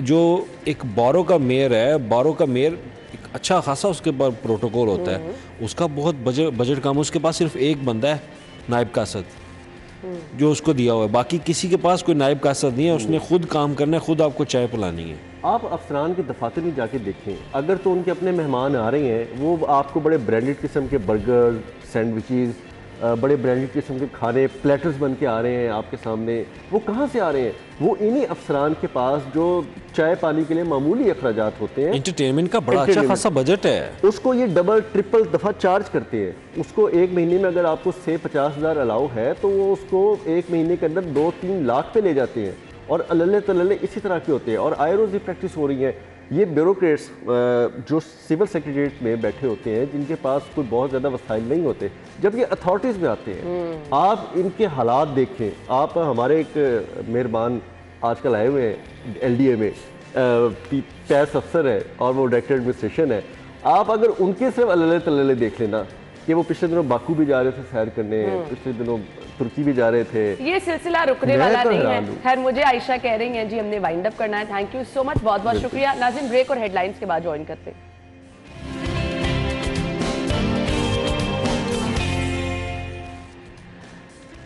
जो एक बारो का मेयर है, बारो का मेयर एक अच्छा खासा उसके पास प्रोटोकॉल होता है, उसका बहुत बजट कम, उसके पास सिर्फ एक बंदा है नायब कासद जो उसको दिया हुआ है, बाकी किसी के पास कोई नायब कासद नहीं है, उसने खुद काम करना है, खुद आपको चाय पिलानी है। आप अफसरान के दफातर में जाके देखें, अगर तो उनके अपने मेहमान आ रहे हैं वो आपको बड़े ब्रांडेड किस्म के बर्गर, सैंडविचेस, बड़े ब्रांडेड किस्म के खाने प्लेटर्स बन के आ रहे हैं आपके सामने। वो कहाँ से आ रहे हैं? वो इन्हीं अफसरान के पास जो चाय पानी के लिए मामूली अखराजात होते हैं, एंटरटेनमेंट का बड़ा अच्छा खासा बजट है, उसको ये डबल ट्रिपल दफ़ा चार्ज करते हैं। उसको एक महीने में अगर आपको से 50,000 अलाउ है तो वो उसको एक महीने के अंदर 2-3 लाख पे ले जाते हैं, और अल्ले तल्ले इसी तरह के होते हैं। और आए रोज़ ये प्रैक्टिस हो रही है। ये ब्यूरोक्रेट्स जो सिविल सेक्रेटरीट में बैठे होते हैं, जिनके पास कोई बहुत ज़्यादा वसाइल नहीं होते, जब ये अथॉरिटीज़ में आते हैं, आप इनके हालात देखें। आप हमारे एक मेहरबान आजकल आए हुए हैं LDA में, पैस अफसर है और वो डायरेक्टर एडमिनिस्ट्रेशन है। आप अगर उनके सिर्फ अल्ले तल्ले देख लेना कि वो पिछले दिनों बाकू भी जा रहे थे सैर करने, पिछले दिनों तुर्की भी जा रहे थे, ये सिलसिला रुकने वाला नहीं है। खैर मुझे आयशा कह रही हैं जी हमने वाइंड अप करना है। थैंक यू सो मच, बहुत बहुत शुक्रिया। नाज़रीन ब्रेक और हेडलाइंस के बाद ज्वाइन करते हैं।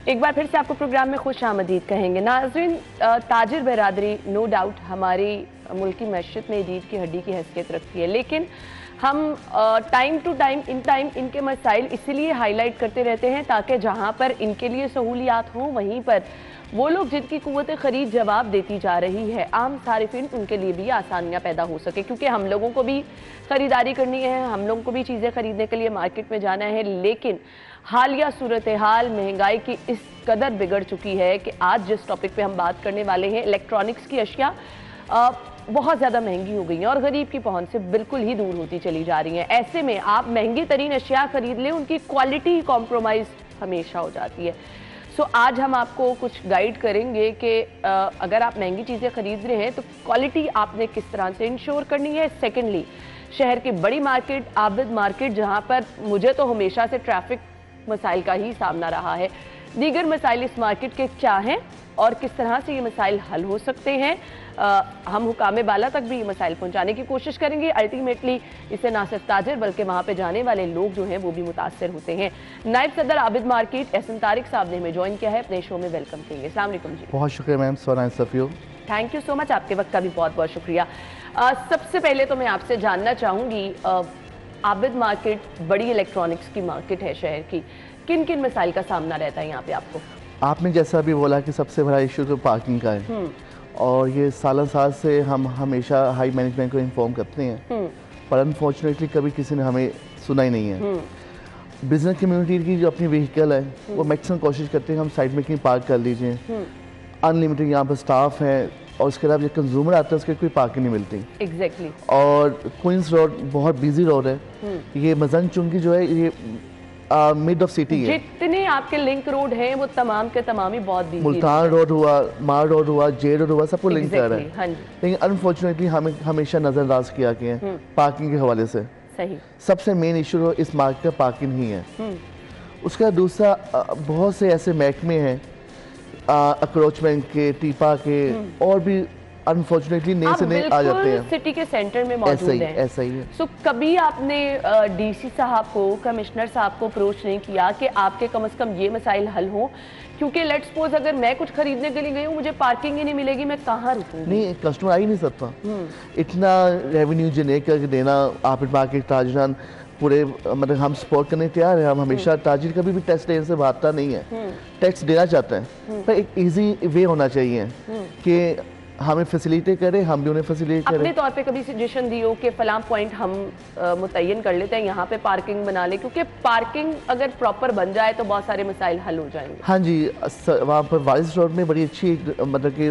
एक बार फिर से आपको प्रोग्राम में खुश आमदीद कहेंगे। नाज़रीन, ताजिर बरादरी नो डाउट हमारी मुल्की मैशत में रीढ़ की हड्डी की हैसियत रखती है, लेकिन हम टाइम टू टाइम इनके मसाइल इसीलिए हाईलाइट करते रहते हैं ताकि जहां पर इनके लिए सहूलियात हों वहीं पर वो लोग जिनकी कुव्वत ख़रीद जवाब देती जा रही है, आम सारिफिन, उनके लिए भी आसानियां पैदा हो सके। क्योंकि हम लोगों को भी ख़रीदारी करनी है, हम लोगों को भी चीज़ें ख़रीदने के लिए मार्केट में जाना है, लेकिन हालिया सूरत हाल महंगाई की इस कदर बिगड़ चुकी है कि आज जिस टॉपिक पे हम बात करने वाले हैं, इलेक्ट्रॉनिक्स की अशिया बहुत ज़्यादा महंगी हो गई हैं और गरीब की पहुंच से बिल्कुल ही दूर होती चली जा रही हैं। ऐसे में आप महंगी तरीन अशिया खरीद लें, उनकी क्वालिटी कॉम्प्रोमाइज़ हमेशा हो जाती है। सो आज हम आपको कुछ गाइड करेंगे कि अगर आप महंगी चीज़ें खरीद रहे हैं तो क्वालिटी आपने किस तरह से इंश्योर करनी है। सेकेंडली, शहर की बड़ी मार्केट, आबिद मार्केट, जहां पर मुझे तो हमेशा से ट्रैफिक मसाइल का ही सामना रहा है, दीगर मसाइल इस मार्केट के क्या हैं और किस तरह से ये मसाइल हल हो सकते हैं। हम हुकाम बाला तक भी ये मसाइल पहुंचाने की कोशिश करेंगे। अल्टीमेटली इससे ना सिर्फ ताजिर बल्कि वहाँ पे जाने वाले लोग जो हैं वो भी मुतासर होते हैं। नायब सदर आबिद मार्केट एहसन तारिक साहब ने हमें ज्वाइन किया है, अपने शो में वेलकम करेंगे। अस्सलाम वालेकुम जी। बहुत शुक्रिया ma'am, so nice of you. Thank you so much, आपके वक्त का भी बहुत बहुत शुक्रिया। सबसे पहले तो मैं आपसे जानना चाहूँगी, आबिद मार्केट बड़ी इलेक्ट्रॉनिक्स की मार्केट है शहर की, किन किन मसाइल का सामना रहता है यहाँ पे आपको? आपने जैसा भी बोला कि सबसे बड़ा इशू तो पार्किंग का है और ये साल से हम हमेशा हाई मैनेजमेंट को इन्फॉर्म करते हैं, पर अनफॉर्चुनेटली कभी किसी ने हमें सुना ही नहीं है। बिजनेस कम्युनिटी की जो अपनी व्हीकल है वो मैक्सिमम कोशिश करते हैं हम साइड में कहीं पार्क कर लीजिए, अनलिमिटेड यहाँ पर स्टाफ है और उसके अलावा जो कंज्यूमर आता है उसके कोई पार्किंग नहीं मिलती। एग्जैक्टली। और क्वींस रोड बहुत बिजी रोड है, ये मजंग चुंगी जो है ये मिड ऑफ सिटी है। जितने आपके लिंक रोड हैं वो तमाम के तमाम ही बहुत बिजी। मुल्तान रोड हुआ, मार रोड हुआ, जे रोड हुआ, सबको लिंक कर रहा है। हाँ जी। लेकिन अनफॉर्चुनेटली हमें हमेशा नजरअंदाज किया गया है पार्किंग के हवाले से। सही। सबसे मेन इशू इस मार्केट का पार्किंग ही है। उसका दूसरा बहुत से ऐसे महकमे हैं अक्रोचमेंट के, टीपा के और भी अनफॉर्चुनेटली नए से नए आ जाते हैं, सिटी के सेंटर में मौजूद हैं। ऐसा ही है। सो कभी आपने डीसी साहब को, कमिश्नर साहब को अप्रोच नहीं किया कि आपके कम से कम ये मसाइल हल हों? क्योंकि लेट्स सपोज अगर मैं कुछ खरीदने के लिए गई हूँ, मुझे पार्किंग ही नहीं मिलेगी, मैं कहाँ रुकूंगी? नहीं, कस्टमर आ ही नहीं सकता। इतना रेवेन्यू जनरेट करके देना, आप मार्केट ताजरान पूरे मतलब हम सपोर्ट करने तैयार है। हम हमेशा ताजिर कभी भी टैक्स देने से भागता नहीं है, टैक्स देना चाहते हैं, पर एक इजी वे होना चाहिए कि हमें फैसिलिटेट करें, हम भी उन्हें फैसिलिटेट करें। अपने तौर पे कभी सजेशन दियो कि फलां पॉइंट हम मुतय्यन कर लेते हैं, यहाँ पे पार्किंग बना ले, क्योंकि पार्किंग अगर प्रॉपर बन जाए तो बहुत सारे मसाइल हल हो जाएंगे। हाँ जी, वहाँ पर वाइस रोड में बड़ी अच्छी मतलब कि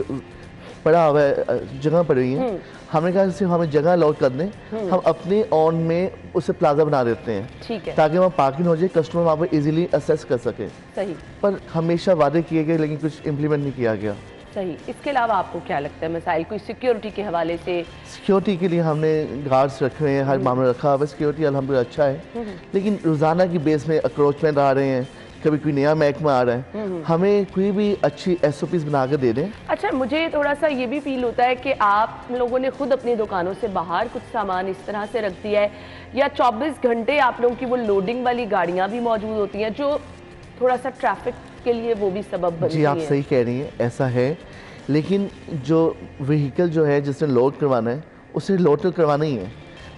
पड़ा हुआ है, जगह पड़ी हुई है। हमने कहा सिर्फ हमें जगह अलॉट कर दें, हम अपने ऑन में उसे प्लाजा बना देते हैं, ठीक है, ताकि वहाँ पार्किंग हो जाए, कस्टमर वहाँ पर इजीली असेस कर सके। सही। पर हमेशा वादे किए गए लेकिन कुछ इम्प्लीमेंट नहीं किया गया। सही। इसके अलावा आपको क्या लगता है मसाइल कोई सिक्योरिटी के हवाले से? सिक्योरिटी के लिए हमने गार्ड्स रखे हुए हैं, हर मामला रखा हुआ है, सिक्योरिटी अल्हम्दुलिल्लाह अच्छा है, लेकिन रोज़ाना की बेस में अक्रोचमेंट आ रहे हैं, कभी कोई नया महकमा आ रहा है, हमें कोई भी अच्छी SOPs बना कर दे दें। अच्छा, मुझे थोड़ा सा ये भी फील होता है कि आप लोगों ने खुद अपनी दुकानों से बाहर कुछ सामान इस तरह से रख दिया है, या 24 घंटे आप लोगों की वो लोडिंग वाली गाड़ियाँ भी मौजूद होती हैं जो थोड़ा सा ट्रैफिक के लिए वो भी सबब बनती है। जी, आप सही कह रही हैं, ऐसा है, लेकिन जो व्हीकल जो है जिसने लोड करवाना है उसे लोड तो करवाना ही है।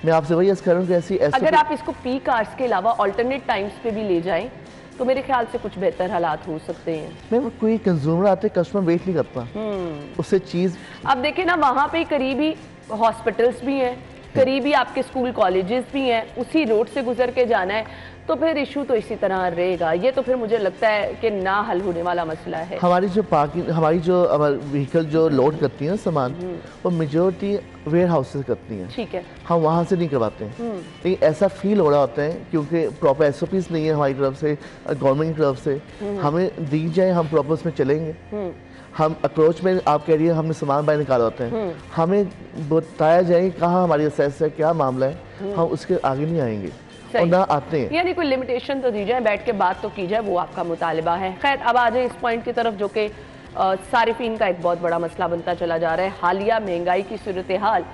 मैं आपसे वही अर्ज कर रहा हूँ कि ऐसी अगर आप इसको पीक आवर्स के अलावा ऑल्टरनेट टाइम्स पे भी ले जाएं तो मेरे ख्याल से कुछ बेहतर हालात हो सकते हैं। मैम, कोई कंज्यूमर आते कस्टमर वेट नहीं करता उससे चीज़। अब देखें ना, वहाँ पे करीबी हॉस्पिटल्स भी हैं, करीबी आपके स्कूल कॉलेजेस भी हैं, उसी रोड से गुजर के जाना है, तो फिर इशू तो इसी तरह रहेगा। ये तो फिर मुझे लगता है कि ना हल होने वाला मसला है। हमारी जो पार्किंग, हमारी जो व्हीकल जो लोड करती है सामान, वो मेजोरिटी वेयर हाउस से करती हैं, ठीक है, हम वहाँ से नहीं करवाते हैं। लेकिन ऐसा फील हो रहा होता है क्योंकि प्रॉपर SOPs नहीं है हमारी तरफ से, गवर्नमेंट की तरफ से, हमें दी जाए, हम प्रॉपर उसमें चलेंगे। हम अप्रोच में आप कह रही है हमने सामान बाहर निकाला होता है, हमें बताया जाए कहाँ हमारी असेस है, क्या मामला है, हम उसके आगे नहीं आएंगे और ना आते हैं। यानी कोई लिमिटेशन तो दी जाए, बैठ के बात तो की जाए, वो आपका मुतालिबा है। खैर, अब आ जाए इस पॉइंट की तरफ जो कि सारिफीन का एक बहुत बड़ा मसला बनता चला जा रहा है। हालिया महंगाई की सूरत हाल,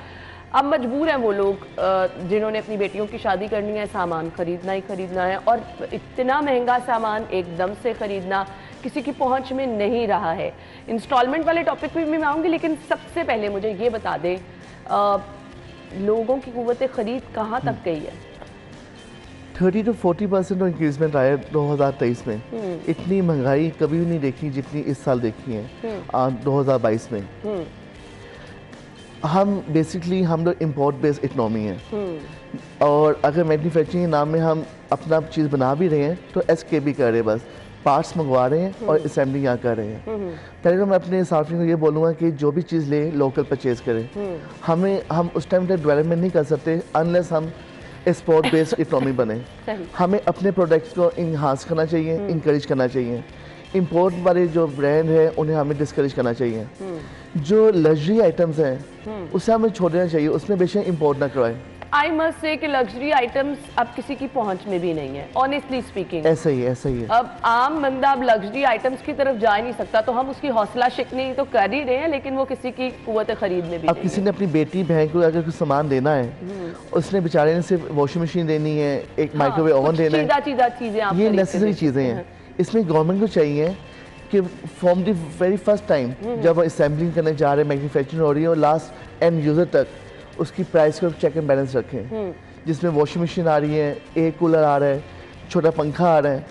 अब मजबूर हैं वो लोग जिन्होंने अपनी बेटियों की शादी करनी है, सामान खरीदना ही खरीदना है, और इतना महंगा सामान एकदम से खरीदना किसी की पहुंच में नहीं रहा है। इंस्टॉलमेंट वाले टॉपिक पे मैं आऊँगी, लेकिन सबसे पहले मुझे ये बता दें लोगों की कुव्वत खरीद कहाँ तक गई है? 30 to 40% इंक्रीजमेंट आया 2023 में। इतनी महंगाई कभी भी नहीं देखी जितनी इस साल देखी है 2022 में। हम बेसिकली हम लोग इम्पोर्ट बेस्ड इकनॉमी है, और अगर मैन्युफैक्चरिंग के नाम में हम अपना चीज़ बना भी रहे हैं तो SKB कर रहे हैं, बस पार्ट्स मंगवा रहे हैं और असेंबलिंग यहाँ कर रहे हैं। पहले तो मैं अपने सार्फिन को ये बोलूँगा कि जो भी चीज़ लें लोकल परचेज़ करें। हम उस टाइम तक डेवलपमेंट नहीं कर सकते अनलेस हम एक्सपोर्ट बेस्ड इकनॉमी बने। हमें अपने प्रोडक्ट्स को इन्हांस करना चाहिए, इंकरेज करना चाहिए। इंपोर्ट वाले जो ब्रांड है उन्हें हमें डिस्करेज करना चाहिए। जो लग्जरी आइटम्स हैं उसे हमें छोड़ना चाहिए, उसमें बेशक इंपोर्ट ना करवाएं। आई मस्ट से कि लग्जरी आइटम्स अब किसी की पहुंच में भी नहीं है, ऑनेस्टली स्पीकिंग। ऐसा ही है। अब आम बंदा अब लग्जरी आइटम्स की तरफ जा ही नहीं सकता, तो हम उसकी हौसला शिकनी तो कर ही रहे हैं, लेकिन वो किसी की कुव्वत खरीद में भी अब किसी ने अपनी बेटी बहन को अगर कुछ सामान देना है, उसने बेचारे ने सिर्फ वॉशिंग मशीन देनी है, एक माइक्रोवेव ओवन देना है, चीजें ये नेसेसरी चीज़ें हैं। इसमें गवर्नमेंट को चाहिए कि from the very first time जब असेंबलिंग करने जा रहे हैं, मैन्युफैक्चरिंग हो रही है और लास्ट एंड यूज़र तक उसकी प्राइस को चेक एंड बैलेंस रखें। जिसमें वॉशिंग मशीन आ रही है, एयर कूलर आ रहा है, छोटा पंखा आ रहा है,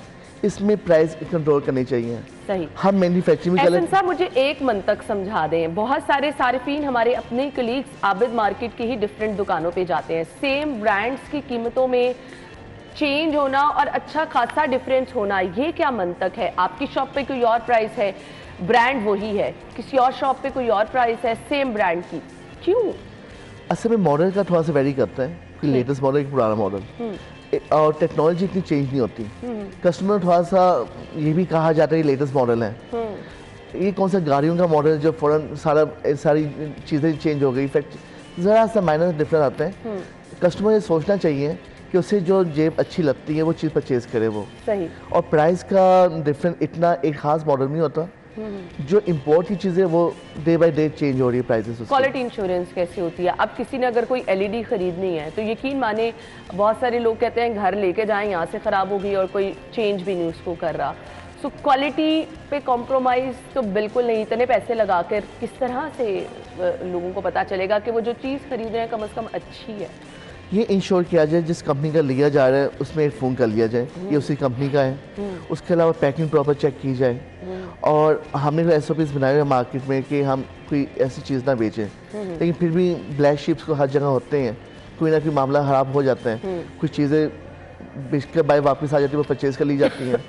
इसमें प्राइस कंट्रोल करनी चाहिए। सही। हम मैन्युफैक्चरिंग में एहसन साहब मुझे एक मन तक समझा दें, बहुत सारे सारिफीन हमारे अपने कलीग्स आबिद मार्केट की ही डिफरेंट दुकानों पे जाते हैं, सेम ब्रांड्स की कीमतों में चेंज होना और अच्छा खासा डिफरेंस होना, ये क्या मंतक है? आपकी शॉप पे कोई और प्राइस है, ब्रांड वही है, किसी और शॉप पे कोई और प्राइस है सेम ब्रांड की, क्यों? असल में मॉडल का थोड़ा सा वेरी करता है, कोई लेटेस्ट मॉडल एक पुराना मॉडल, और टेक्नोलॉजी इतनी चेंज नहीं होती। कस्टमर थोड़ा सा ये भी कहा जाता है लेटेस्ट मॉडल है, ये कौन सा गाड़ियों का मॉडल जो फौरन सारी चीज़ें चेंज हो गई, इफेक्ट ज़रा सा माइनर डिफरेंस आते हैं। कस्टमर ये सोचना चाहिए कि उसे जो जेब अच्छी लगती है वो चीज़ परचेज करे वो। सही। और प्राइस का डिफरेंस इतना एक खास मॉडल नहीं होता। जो इंपोर्ट की चीज़ें वो डे बाय डे चेंज हो रही है प्राइसेस। क्वालिटी इंश्योरेंस कैसी होती है? अब किसी ने अगर कोई LED खरीदनी है तो यकीन माने बहुत सारे लोग कहते हैं घर लेके जाएं, यहाँ से ख़राब हो गई और कोई चेंज भी नहीं उसको कर रहा। सो क्वालिटी पे कॉम्प्रोमाइज़ तो बिल्कुल नहीं। इतने पैसे लगा कर किस तरह से लोगों को पता चलेगा कि वो जो चीज़ खरीद रहे हैं कम से कम अच्छी है? ये इंश्योर किया जाए, जिस कंपनी का लिया जा रहा है उसमें एक फ़ोन कर लिया जाए ये उसी कंपनी का है। उसके अलावा पैकिंग प्रॉपर चेक की जाए, और हमने जो SOPs बनाए हुए हैं मार्केट में कि हम कोई ऐसी चीज़ ना बेचें। लेकिन फिर भी ब्लैक शिप्स को हर जगह होते हैं, कोई ना कोई मामला ख़राब हो जाता है, कुछ चीज़ें बेच कर बाय वापस आ जाती है, वो परचेज कर ली जाती हैं।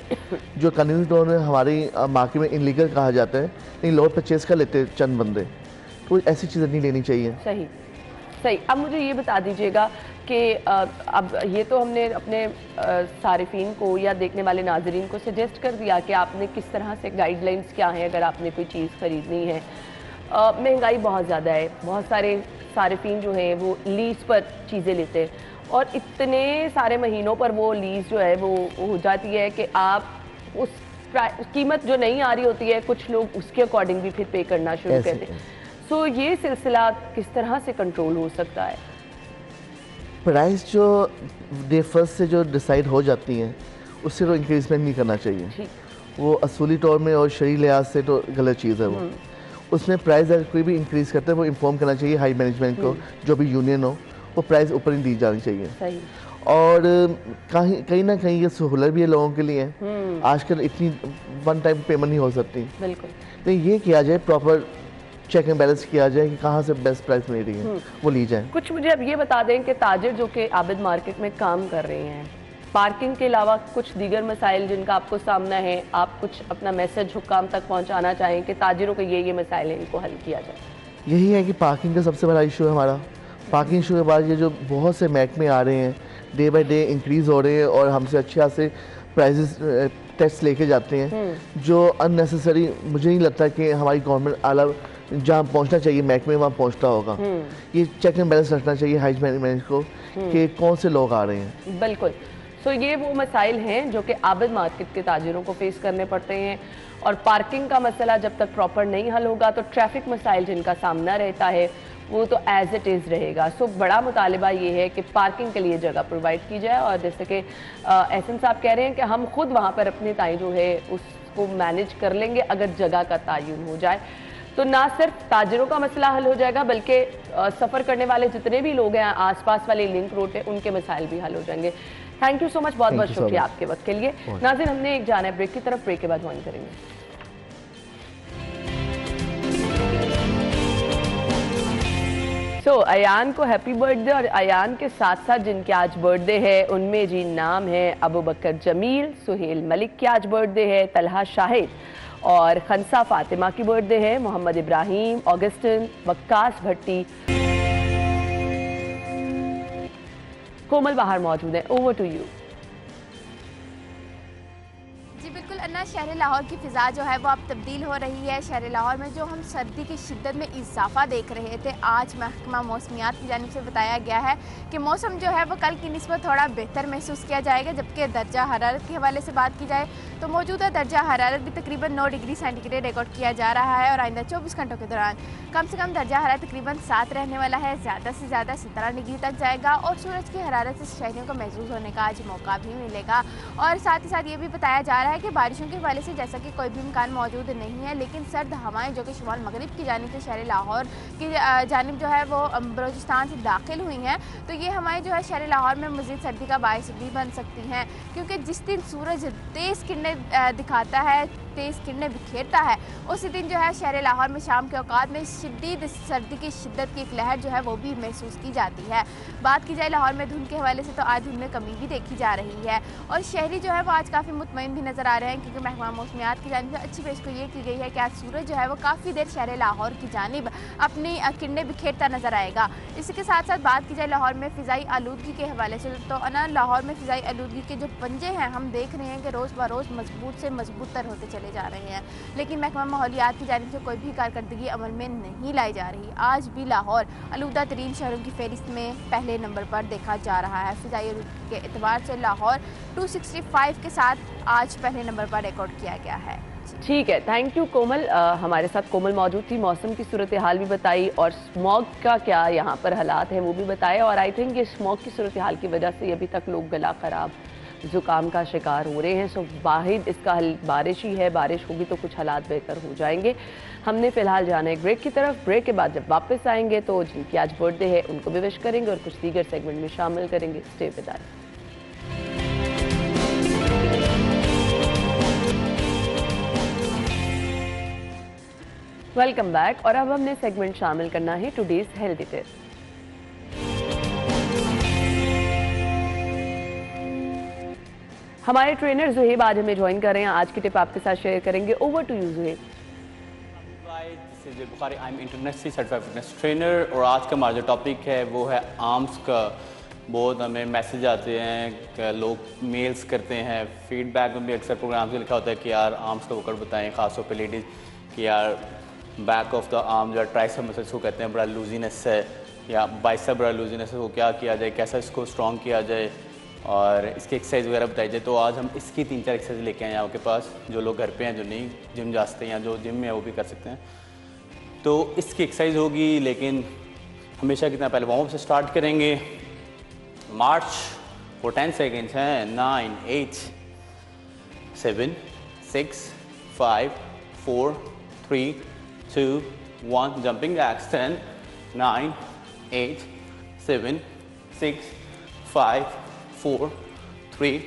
जो कानूनी तौर में हमारी मार्केट में इनलीगल कहा जाता है, लेकिन लोग परचेज कर लेते हैं चंद बंदे, तो ऐसी चीज़ें नहीं लेनी चाहिए। सही सही। अब मुझे ये बता दीजिएगा कि अब ये तो हमने अपने सारिफीन को या देखने वाले नाजरीन को सजेस्ट कर दिया कि आपने किस तरह से गाइडलाइंस क्या हैं अगर आपने कोई चीज़ ख़रीदनी है। महंगाई बहुत ज़्यादा है, बहुत सारे सारिफीन जो हैं वो लीज़ पर चीज़ें लेते हैं और इतने सारे महीनों पर वो लीज़ जो है वो हो जाती है कि आप उस कीमत जो नहीं आ रही होती है, कुछ लोग उसके अकॉर्डिंग भी फिर पे करना शुरू करते हैं। सो ये सिलसिला किस तरह से कंट्रोल हो सकता है? प्राइस जो डे फर्स्ट से जो डिसाइड हो जाती हैं उससे तो इंक्रीजमेंट नहीं करना चाहिए। वो असूली तौर में और शरीय लिहाज से तो गलत चीज़ है वो। उसमें प्राइस अगर कोई भी इंक्रीज़ करता है वो इन्फॉर्म करना चाहिए हाई मैनेजमेंट को, जो भी यूनियन हो, वो प्राइस ऊपर ही दी जानी चाहिए। सही। और कहीं ना कहीं ये सहूलत भी है लोगों के लिए। आजकल इतनी वन टाइम पेमेंट नहीं हो सकती। बिल्कुल। तो ये किया जाए, प्रॉपर चेक एंड बैलेंस किया जाए कि कहाँ से बेस्ट प्राइस मिल रही है वो ली जाए। कुछ मुझे अब ये बता दें कि ताजिर जो कि आबिद मार्केट में काम कर रहे हैं, पार्किंग के अलावा कुछ दीगर मसाइल जिनका आपको सामना है, आप कुछ अपना मैसेज हुक्काम तक पहुंचाना चाहें कि ताजिरों के ये मसाइल हैं, इनको हल किया जाए? यही है कि पार्किंग का सबसे बड़ा इशू है हमारा। पार्किंग इशू के बाद ये जो बहुत से महकमे आ रहे हैं, डे बाई डे इंक्रीज़ हो रहे हैं और हमसे अच्छे से प्राइजेस टैक्स लेके जाते हैं, जो अननेसेसरी मुझे नहीं लगता कि हमारी गवर्नमेंट आला जहाँ पहुँचना चाहिए महकमे वहाँ पहुँचता होगा। ये चेक एंड बैलेंस रखना चाहिए हाइज मैनेजमेंट को कि कौन से लोग आ रहे हैं। बिल्कुल। सो ये वो मसाइल हैं जो कि आबिद मार्केट के ताजिरों को फेस करने पड़ते हैं, और पार्किंग का मसला जब तक प्रॉपर नहीं हल होगा तो ट्रैफिक मसाइल जिनका सामना रहता है वो तो एज इट इज़ रहेगा। सो बड़ा मुतालिबा ये है कि पार्किंग के लिए जगह प्रोवाइड की जाए, और जैसे कि एहसन साहब कह रहे हैं कि हम खुद वहाँ पर अपने ताई जो है उसको मैनेज कर लेंगे अगर जगह का तयन हो जाए। तो ना सिर्फ ताजरों का मसला हल हो जाएगा, बल्कि सफ़र करने वाले जितने भी लोग हैं आसपास वाले लिंक रोड पे, उनके मसाइल भी हल हो जाएंगे। थैंक यू सो मच, बहुत बहुत शुक्रिया आपके वक्त के लिए। नाज़रीन, हमने एक जाना है ब्रेक की तरफ, ब्रेक के बाद ज्वाइन करेंगे। अयान को हैप्पी बर्थडे, और अयान के साथ साथ जिनके आज बर्थडे है उनमें जी नाम है अबू बकर जमील, सुहेल मलिक की आज बर्थडे है, तलहा शाहिद और खनसा फातिमा की बर्थडे है, मोहम्मद इब्राहिम, ऑगस्टिन, वक्कास भट्टी, कोमल बाहर मौजूद है। Over to you. जी बिल्कुल अन्ना, शहर लाहौर की फ़िज़ा जो है वो अब तब्दील हो रही है। शहर लाहौर में जो हम सर्दी की शिद्दत में इजाफा देख रहे थे, आज महकमा मौसमियात की जानिब से बताया गया है कि मौसम जो है वो कल की निस्बत थोड़ा बेहतर महसूस किया जाएगा। जबकि दर्जा हरारत के हवाले से बात की जाए तो मौजूदा दर्जा हरारत भी तकरीबन 9 डिग्री सेंटीग्रेड रिकॉर्ड किया जा रहा है, और आइंदा 24 घंटों के दौरान कम से कम दर्जा हरारत तकरीबन 7 रहने वाला है, ज़्यादा से ज़्यादा 17 डिग्री तक जाएगा, और सूरज की हरारत से शहरियों को महसूस होने का आज मौका भी मिलेगा। और साथ ही साथ ये भी बताया जा रहा है कि बारिशों के हवाले से जैसा कि कोई भी इम्कान मौजूद नहीं है, लेकिन सर्द हवाएं जो कि शुमाल मगरिब की जानिब से शहर लाहौर की जानिब जो है वो बलोचिस्तान से दाखिल हुई हैं, तो ये हवाएं जो है शहर लाहौर में मज़ीद सर्दी का बायस भी बन सकती हैं। क्योंकि जिस दिन सूरज तेज़ किरणें दिखाता है, तेज़ किरणें बिखेरता है, उसी दिन जो है शहर लाहौर में शाम के औकात में शदीद सर्दी की शिद्दत की एक लहर जो है वो भी महसूस की जाती है। बात की जाए लाहौर में धुंध के हवाले से तो आज धुंध में कमी भी देखी जा रही है, और शहरी जो है वो आज काफ़ी मुतमईन भी नज़र आ रहे हैं, क्योंकि महकमा मौसमियात की जानिब से अच्छी पेशगोई ये की गई है कि आज सूरज जो है वो काफ़ी देर शहर लाहौर की जानिब अपनी किरणें बिखेरता नज़र आएगा। इसी के साथ साथ बात की जाए लाहौर में फ़िज़ाई आलूदगी के हवाले से, तो अना लाहौर में फ़िज़ाई आलूदगी के जो पंजे हैं हम देख रहे हैं कि रोज़ ब रोज़ मजबूत से मजबूत तर होते चले जा रहे हैं, लेकिन महकमा माहौलियात की जानिब से कोई भी कारकर्दगी अमल में नहीं लाई जा रही। आज भी लाहौर आलूदा तरीन शहरों की फहरिस्त में पहले नंबर पर देखा जा रहा है। फ़िज़ाई आलूदगी के एतबार से लाहौर 265 के साथ आज पहले नंबर पर रिकॉर्ड किया गया है। ठीक है, थैंक यू कोमल। हमारे साथ कोमल मौजूद थी, मौसम की सूरत हाल भी बताई और स्मॉग का क्या यहाँ पर हालात हैं वो भी बताया, और आई थिंक ये स्मॉग की सूरत हाल की वजह से अभी तक लोग गला खराब, ज़ुकाम का शिकार हो रहे हैं। सो वाहिद इसका हल बारिश ही है, बारिश होगी तो कुछ हालात बेहतर हो जाएंगे। हमने फ़िलहाल जाना है ब्रेक की तरफ, ब्रेक के बाद जब वापस आएंगे तो जिनकी आज बर्थडे है उनको भी विश करेंगे और कुछ दीगर सेगमेंट में शामिल करेंगे। Stay with us. Welcome back, और अब हमने सेगमेंट शामिल करना है टुडेज हेल्दी टिप्स। हमारे ट्रेनर जुहेब आज हमें ज्वाइन कर रहे हैं, आज की टिप आपके साथ शेयर करेंगे। Over to you Juhaib. Bukhari, I am internationally certified fitness trainer, और आज का हमारा जो टॉपिक है वो है आर्म्स का। बहुत हमें मैसेज आते हैं, लोग मेल्स करते हैं, फीडबैक में भी अक्सर प्रोग्राम से लिखा होता है कि यार आर्म्स का वर्कआउट बताएं, ख़ासतौर पे लेडीज़, कि यार बैक ऑफ द आर्म जो ट्राइसेप मसल्स को कहते हैं बड़ा लूजीनेस है, या बाइसेप बड़ा लूजीनेस है, वो क्या किया जाए, कैसा इसको स्ट्रॉन्ग किया जाए और इसकी एक्सरसाइज वगैरह बताई जाए। तो आज हम इसकी 3-4 एक्सरसाइज लेके आए हैं आपके पास, जो लोग घर पे हैं, जो नहीं जिम जा सकते हैं या जो जिम में है वो भी कर सकते हैं। तो इसकी एक्सरसाइज होगी, लेकिन हमेशा कितना पहले वार्म अप से स्टार्ट करेंगे। मार्च फॉर 10 सेकेंड्स हैं। 9, 8, 7, 6, 5, 4, 3, 2, 1, jumping jacks। 10, 9, 8, 7, 6, 5, 4, 3,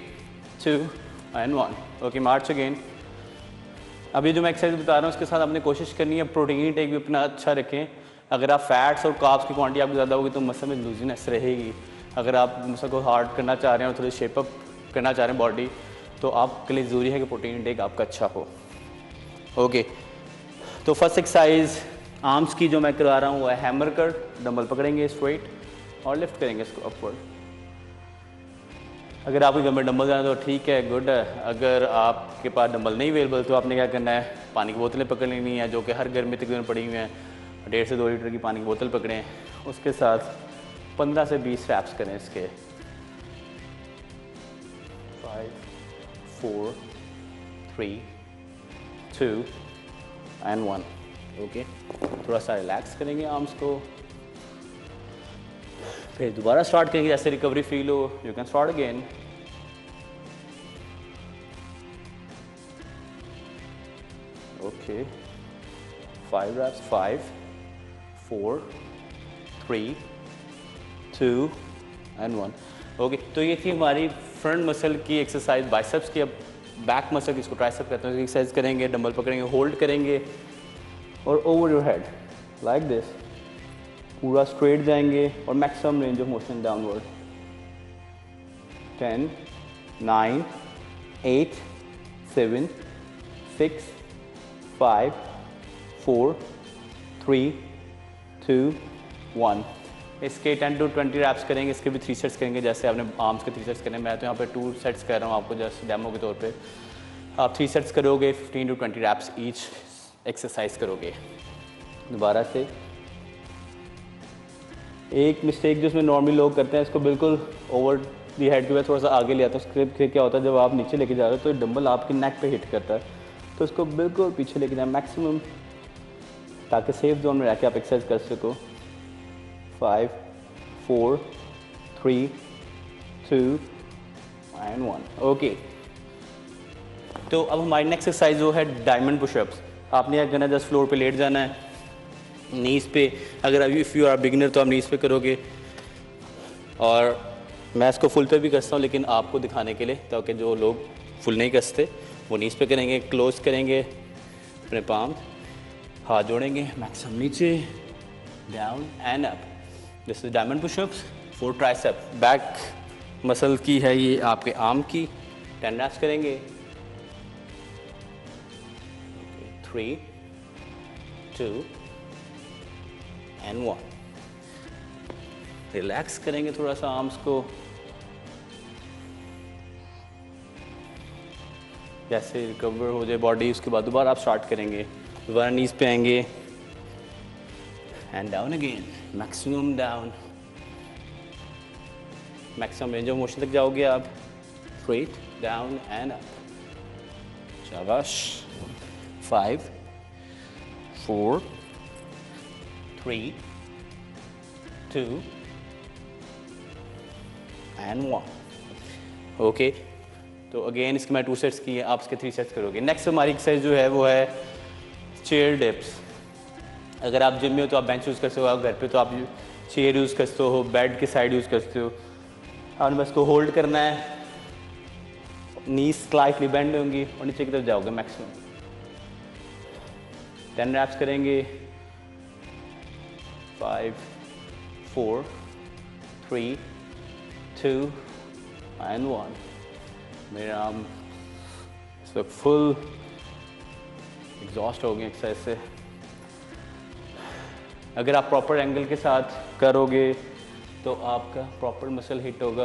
2 and 1। Okay, March again. अभी जो मैं एक्सरसाइज बता रहा हूँ उसके साथ आपने कोशिश करनी है प्रोटीन टेक भी अपना अच्छा रखें। अगर आप फैट्स और कार्ब्स की क्वांटिटी आपकी ज़्यादा होगी तो मसल में लूजीनेस रहेगी। अगर आप मसल को हार्ड करना चाह रहे हैं और थोड़ी शेपअप करना चाह रहे हैं बॉडी, तो आपके लिए ज़रूरी है कि प्रोटीन इंटेक आपका अच्छा हो। ओके, तो फर्स्ट एक्सरसाइज आर्म्स की जो मैं करवा रहा हूँ वो है हैमर कर। डंबल पकड़ेंगे स्ट्रेट और लिफ्ट करेंगे इसको अपवर्ड। अगर आपके घर में डंबल जाना तो ठीक है, गुड है। अगर आपके पास डंबल नहीं अवेलेबल तो आपने क्या करना है, पानी की बोतलें पकड़ लेनी है, जो कि हर घर में तकरीबन पड़ी हुई हैं। 1.5 से 2 लीटर की पानी की बोतल पकड़ें, उसके साथ 15 से 20 रैप्स करें इसके। 5, 4, 3, 2 and 1। ओके, थोड़ा सा रिलैक्स करेंगे आर्म्स को, फिर दोबारा स्टार्ट करेंगे जैसे रिकवरी फील हो। You can start again. Okay, 5 reps, 5, 4, 3, 2 and 1. Okay, तो ये थी हमारी फ्रंट मसल की एक्सरसाइज बाइसेप्स की। अब बैक मसल इसको ट्राइसेप कहते हैं, एक्सरसाइज करेंगे, डंबल पकड़ेंगे, होल्ड करेंगे और over your head like this, पूरा स्ट्रेट जाएंगे और maximum range of motion downward. 10, 9, 8, 7, 6, 5, 4, 3, 2, 1। इसके 10 to 20 रैप्स करेंगे, इसके भी 3 सेट्स करेंगे, जैसे आपने आर्म्स के 3 सेट्स करें। मैं तो यहाँ पे 2 सेट्स कर रहा हूँ आपको जस्ट डेमो के तौर पे। आप 3 सेट्स करोगे, 15 to 20 रैप्स ईच एक्सरसाइज करोगे। दोबारा से एक मिस्टेक जो इसमें नॉर्मली लोग करते हैं, इसको बिल्कुल ओवर दी हेड के बाद थोड़ा सा आगे ले आता है। उसके क्या होता है, जब आप नीचे लेके जा रहे हो तो डंबल आपकी नेक पे हिट करता है, तो इसको बिल्कुल पीछे लेके जाए मैक्सिमम, ताकि सेफ जोन में रह के आप एक्सरसाइज कर सको। 5, 4, 3, 2 and 1। ओके, तो अब हमारी नेक्स्ट एक्सरसाइज जो है डायमंड पुशअप्स। आपने क्या करना है, जस्ट फ्लोर पे लेट जाना है, नीज़ पे। अगर इफ़ यू आर बिगिनर तो आप नीज़ पे करोगे, और मैं इसको फुल पे भी करता हूँ, लेकिन आपको दिखाने के लिए, ताकि जो लोग फुल नहीं कसते वो नीज़ पे करेंगे। क्लोज करेंगे अपने पाम, हाथ जोड़ेंगे, मैक्सिमम नीचे, down and up. This is diamond pushups for tricep. Back muscle की है ये, आपके आर्म की। 10 रैप्स करेंगे। 3, 2 and 1। रिलैक्स करेंगे थोड़ा सा आर्म्स को, जैसे रिकवर हो जाए बॉडी। उसके बाद दोबारा आप स्टार्ट करेंगे, दोबारा नीज पे आएंगे and down again, maximum down, maximum range of motion तक जाओगे आप। स्ट्रेट डाउन एंड अप, शाबाश। 5, 4, 3, 2 and 1। ओके, तो अगेन इसके मैं 2 सेट्स किए, आप इसके 3 सेट्स करोगे। नेक्स्ट हमारी एक्सरसाइज जो है वो है चेयर डिप्स। अगर आप जिम में हो तो आप बेंच यूज़ करते हो, आप घर पे तो आप चेयर यूज़ करते हो, बेड के साइड यूज़ करते हो। आपने बस को होल्ड करना है, नीज स्लाइटली बेंड होंगी और नीचे की तरफ जाओगे मैक्सिमम। 10 रैप्स करेंगे। 5, 4, 3, 2 and 1। मेरे आर्म इस वक्त फुल एग्जॉस्ट हो गए एक्सरसाइज से। अगर आप प्रॉपर एंगल के साथ करोगे तो आपका प्रॉपर मसल हिट होगा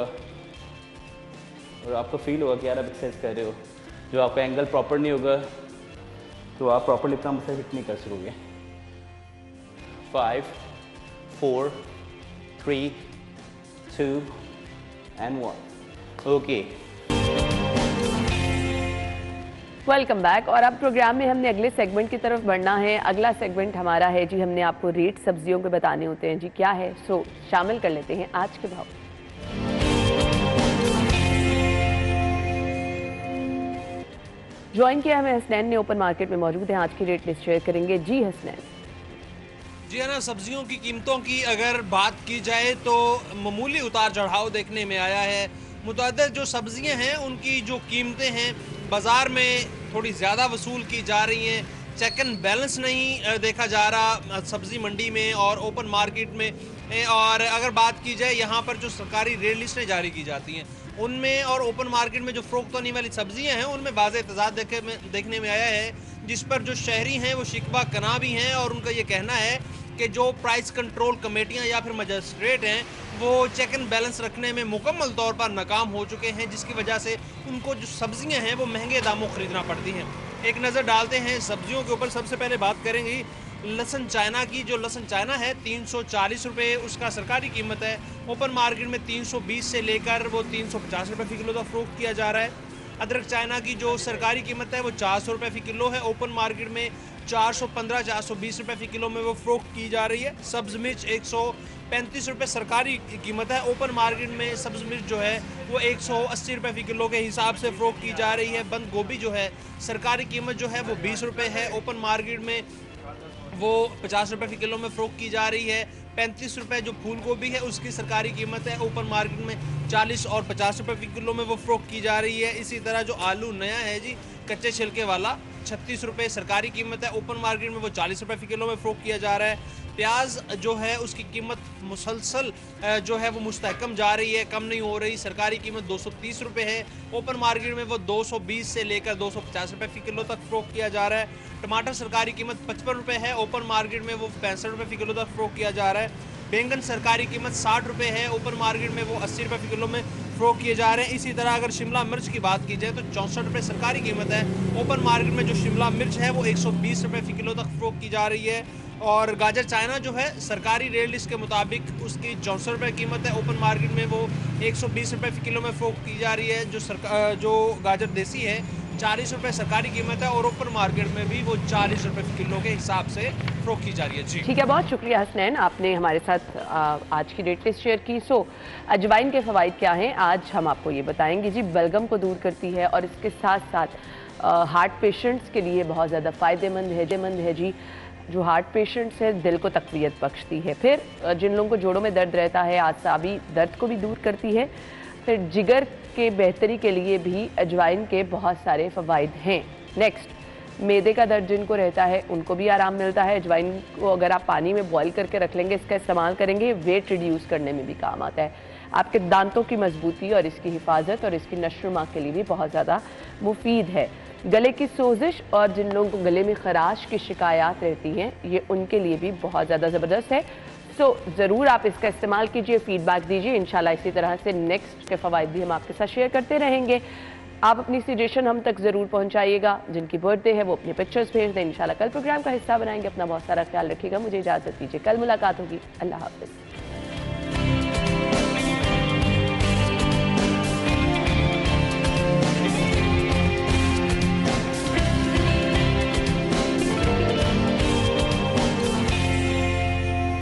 और आपको फील होगा कि यार आप एक्सरसाइज कर रहे हो। जो आपका एंगल प्रॉपर नहीं होगा तो आप प्रॉपरली अपना मसल हिट नहीं कर सकोगे। 5, 4, 3, 2 and 1। Okay, welcome back. और अब प्रोग्राम में हमने अगले सेगमेंट की तरफ बढ़ना है। अगला सेगमेंट हमारा है जी, हमने आपको रेट सब्जियों के बताने होते हैं जी, क्या है। सो शामिल कर लेते हैं आज के भाव। ज्वाइन किया हमें हसनैन ने, ओपन मार्केट में मौजूद है। आज की रेट लिस्ट शेयर करेंगे जी हसनैन। जी है ना, सब्जियों की कीमतों की अगर बात की जाए तो मामूली उतार चढ़ाव देखने में आया है। मुतअद्दिद जो सब्जियां हैं उनकी जो कीमतें हैं बाज़ार में थोड़ी ज़्यादा वसूल की जा रही हैं। चेक एंड बैलेंस नहीं देखा जा रहा सब्ज़ी मंडी में और ओपन मार्केट में। और अगर बात की जाए यहाँ पर जो सरकारी रेट लिस्टें जारी की जाती हैं उनमें और ओपन मार्केट में जो फ़रोख्त होने वाली सब्जियां हैं उनमें वाज़ेह तज़ाद देखने में आया है, जिस पर जो शहरी हैं वो शिकवा कना भी हैं और उनका ये कहना है कि जो प्राइस कंट्रोल कमेटियां या फिर मजिस्ट्रेट हैं वो चेक एंड बैलेंस रखने में मुकम्मल तौर पर नाकाम हो चुके हैं, जिसकी वजह से उनको जो सब्जियां हैं वो महंगे दामों ख़रीदना पड़ती हैं। एक नज़र डालते हैं सब्जियों के ऊपर। सबसे पहले बात करेंगे लहसुन चाइना की। जो लहसुन चाइना है 340 रुपये उसका सरकारी कीमत है। ओपन मार्केट में 320 से लेकर वो 350 रुपये फ़ी किलो का फ़रोख्त किया जा रहा है। अदरक चाइना की जो सरकारी कीमत है वो 400 रुपये फ़ी किलो है। ओपन मार्केट में 415-420 रुपये फ़ी किलो में वो फ़रोख्त की जा रही है। सब्ज़ मिर्च 135 रुपये सरकारी कीमत है। ओपन मार्केट में सब्ज़ मिर्च जो है वो 180 रुपये फ़ी किलो के हिसाब से फ़रोख्त की जा रही है। बंद गोभी जो है सरकारी कीमत जो है वो 20 रुपये है। ओपन मार्केट में वो 50 रुपए फी किलो में फ़रोख्त की जा रही है। 35 रुपए जो फूल गोभी है उसकी सरकारी कीमत है, ओपन मार्केट में 40 और 50 रुपए फी किलो में वो फ़रोख्त की जा रही है। इसी तरह जो आलू नया है जी कच्चे छिलके वाला 36 रुपए सरकारी कीमत है, ओपन मार्केट में वो 40 रुपए फी किलो में फ़रोख्त किया जा रहा है। प्याज जो है उसकी कीमत मुसलसल जो है वो मुस्तहकम जा रही है, कम नहीं हो रही। सरकारी कीमत 230 रुपए है, ओपन मार्केट में वो 220 से लेकर 250 रुपए फी किलो तक फ़रोख्त किया जा रहा है। टमाटर सरकारी कीमत 55 रुपए है, ओपन मार्केट में वो 65 रुपए फी किलो तक फ़रोख्त किया जा रहा है। बैंगन सरकारी कीमत 60 रुपए है, ओपन मार्केट में वो 80 रुपए फी किलो में फ़रोख्त किए जा रहे हैं। इसी तरह अगर शिमला मिर्च की बात की जाए तो 64 रुपए सरकारी कीमत है, ओपन मार्केट में जो शिमला मिर्च है वो 120 रुपए फी किलो तक फ़रोख्त की जा रही है। और गाजर चाइना जो है सरकारी रेट लिस्ट के मुताबिक उसकी 64 रुपए कीमत है, ओपन मार्केट में वो 120 रुपए फी किलो में फ़रोख्त की जा रही है। जो गाजर देसी है 40 रुपए सरकारी कीमत है और ओपन मार्केट में भी वो 40 रुपए किलो के हिसाब से फ़रोख्त की जा रही है। जी ठीक है, बहुत शुक्रिया हसनैन, आपने हमारे साथ आज की रेट लिस्ट शेयर की। अजवाइन के फ़वाइद क्या हैं आज हम आपको ये बताएंगे जी। बलगम को दूर करती है और इसके साथ साथ हार्ट पेशेंट्स के लिए बहुत ज़्यादा फ़ायदेमंद है जी। जो हार्ट पेशेंट्स हैं दिल को तक़वियत बख्शती है। फिर जिन लोगों को जोड़ों में दर्द रहता है आसाबी दर्द को भी दूर करती है। फिर जिगर के बेहतरी के लिए भी अजवाइन के बहुत सारे फ़वाइद हैं। नेक्स्ट, मैदे का दर्द जिनको रहता है उनको भी आराम मिलता है। अजवाइन को अगर आप पानी में बॉईल करके रख लेंगे, इसका इस्तेमाल करेंगे, वेट रिड्यूस करने में भी काम आता है। आपके दांतों की मजबूती और इसकी हिफाजत और इसकी नशोनुमा के लिए भी बहुत ज़्यादा मुफीद है। गले की सोजिश और जिन लोगों को गले में खराश की शिकायत रहती हैं ये उनके लिए भी बहुत ज़्यादा ज़बरदस्त है। ज़रूर आप इसका इस्तेमाल कीजिए, फीडबैक दीजिए। इंशाल्लाह इसी तरह से नेक्स्ट के फ़वाइद भी हम आपके साथ शेयर करते रहेंगे। आप अपनी सजेशन हम तक ज़रूर पहुंचाइएगा। जिनकी बर्थडे है वो अपने पिक्चर्स भेज दें, इंशाल्लाह कल प्रोग्राम का हिस्सा बनाएंगे। अपना बहुत सारा ख्याल रखिएगा। मुझे इजाज़त दीजिए, कल मुलाकात होगी। अल्लाह हाफ़िज़।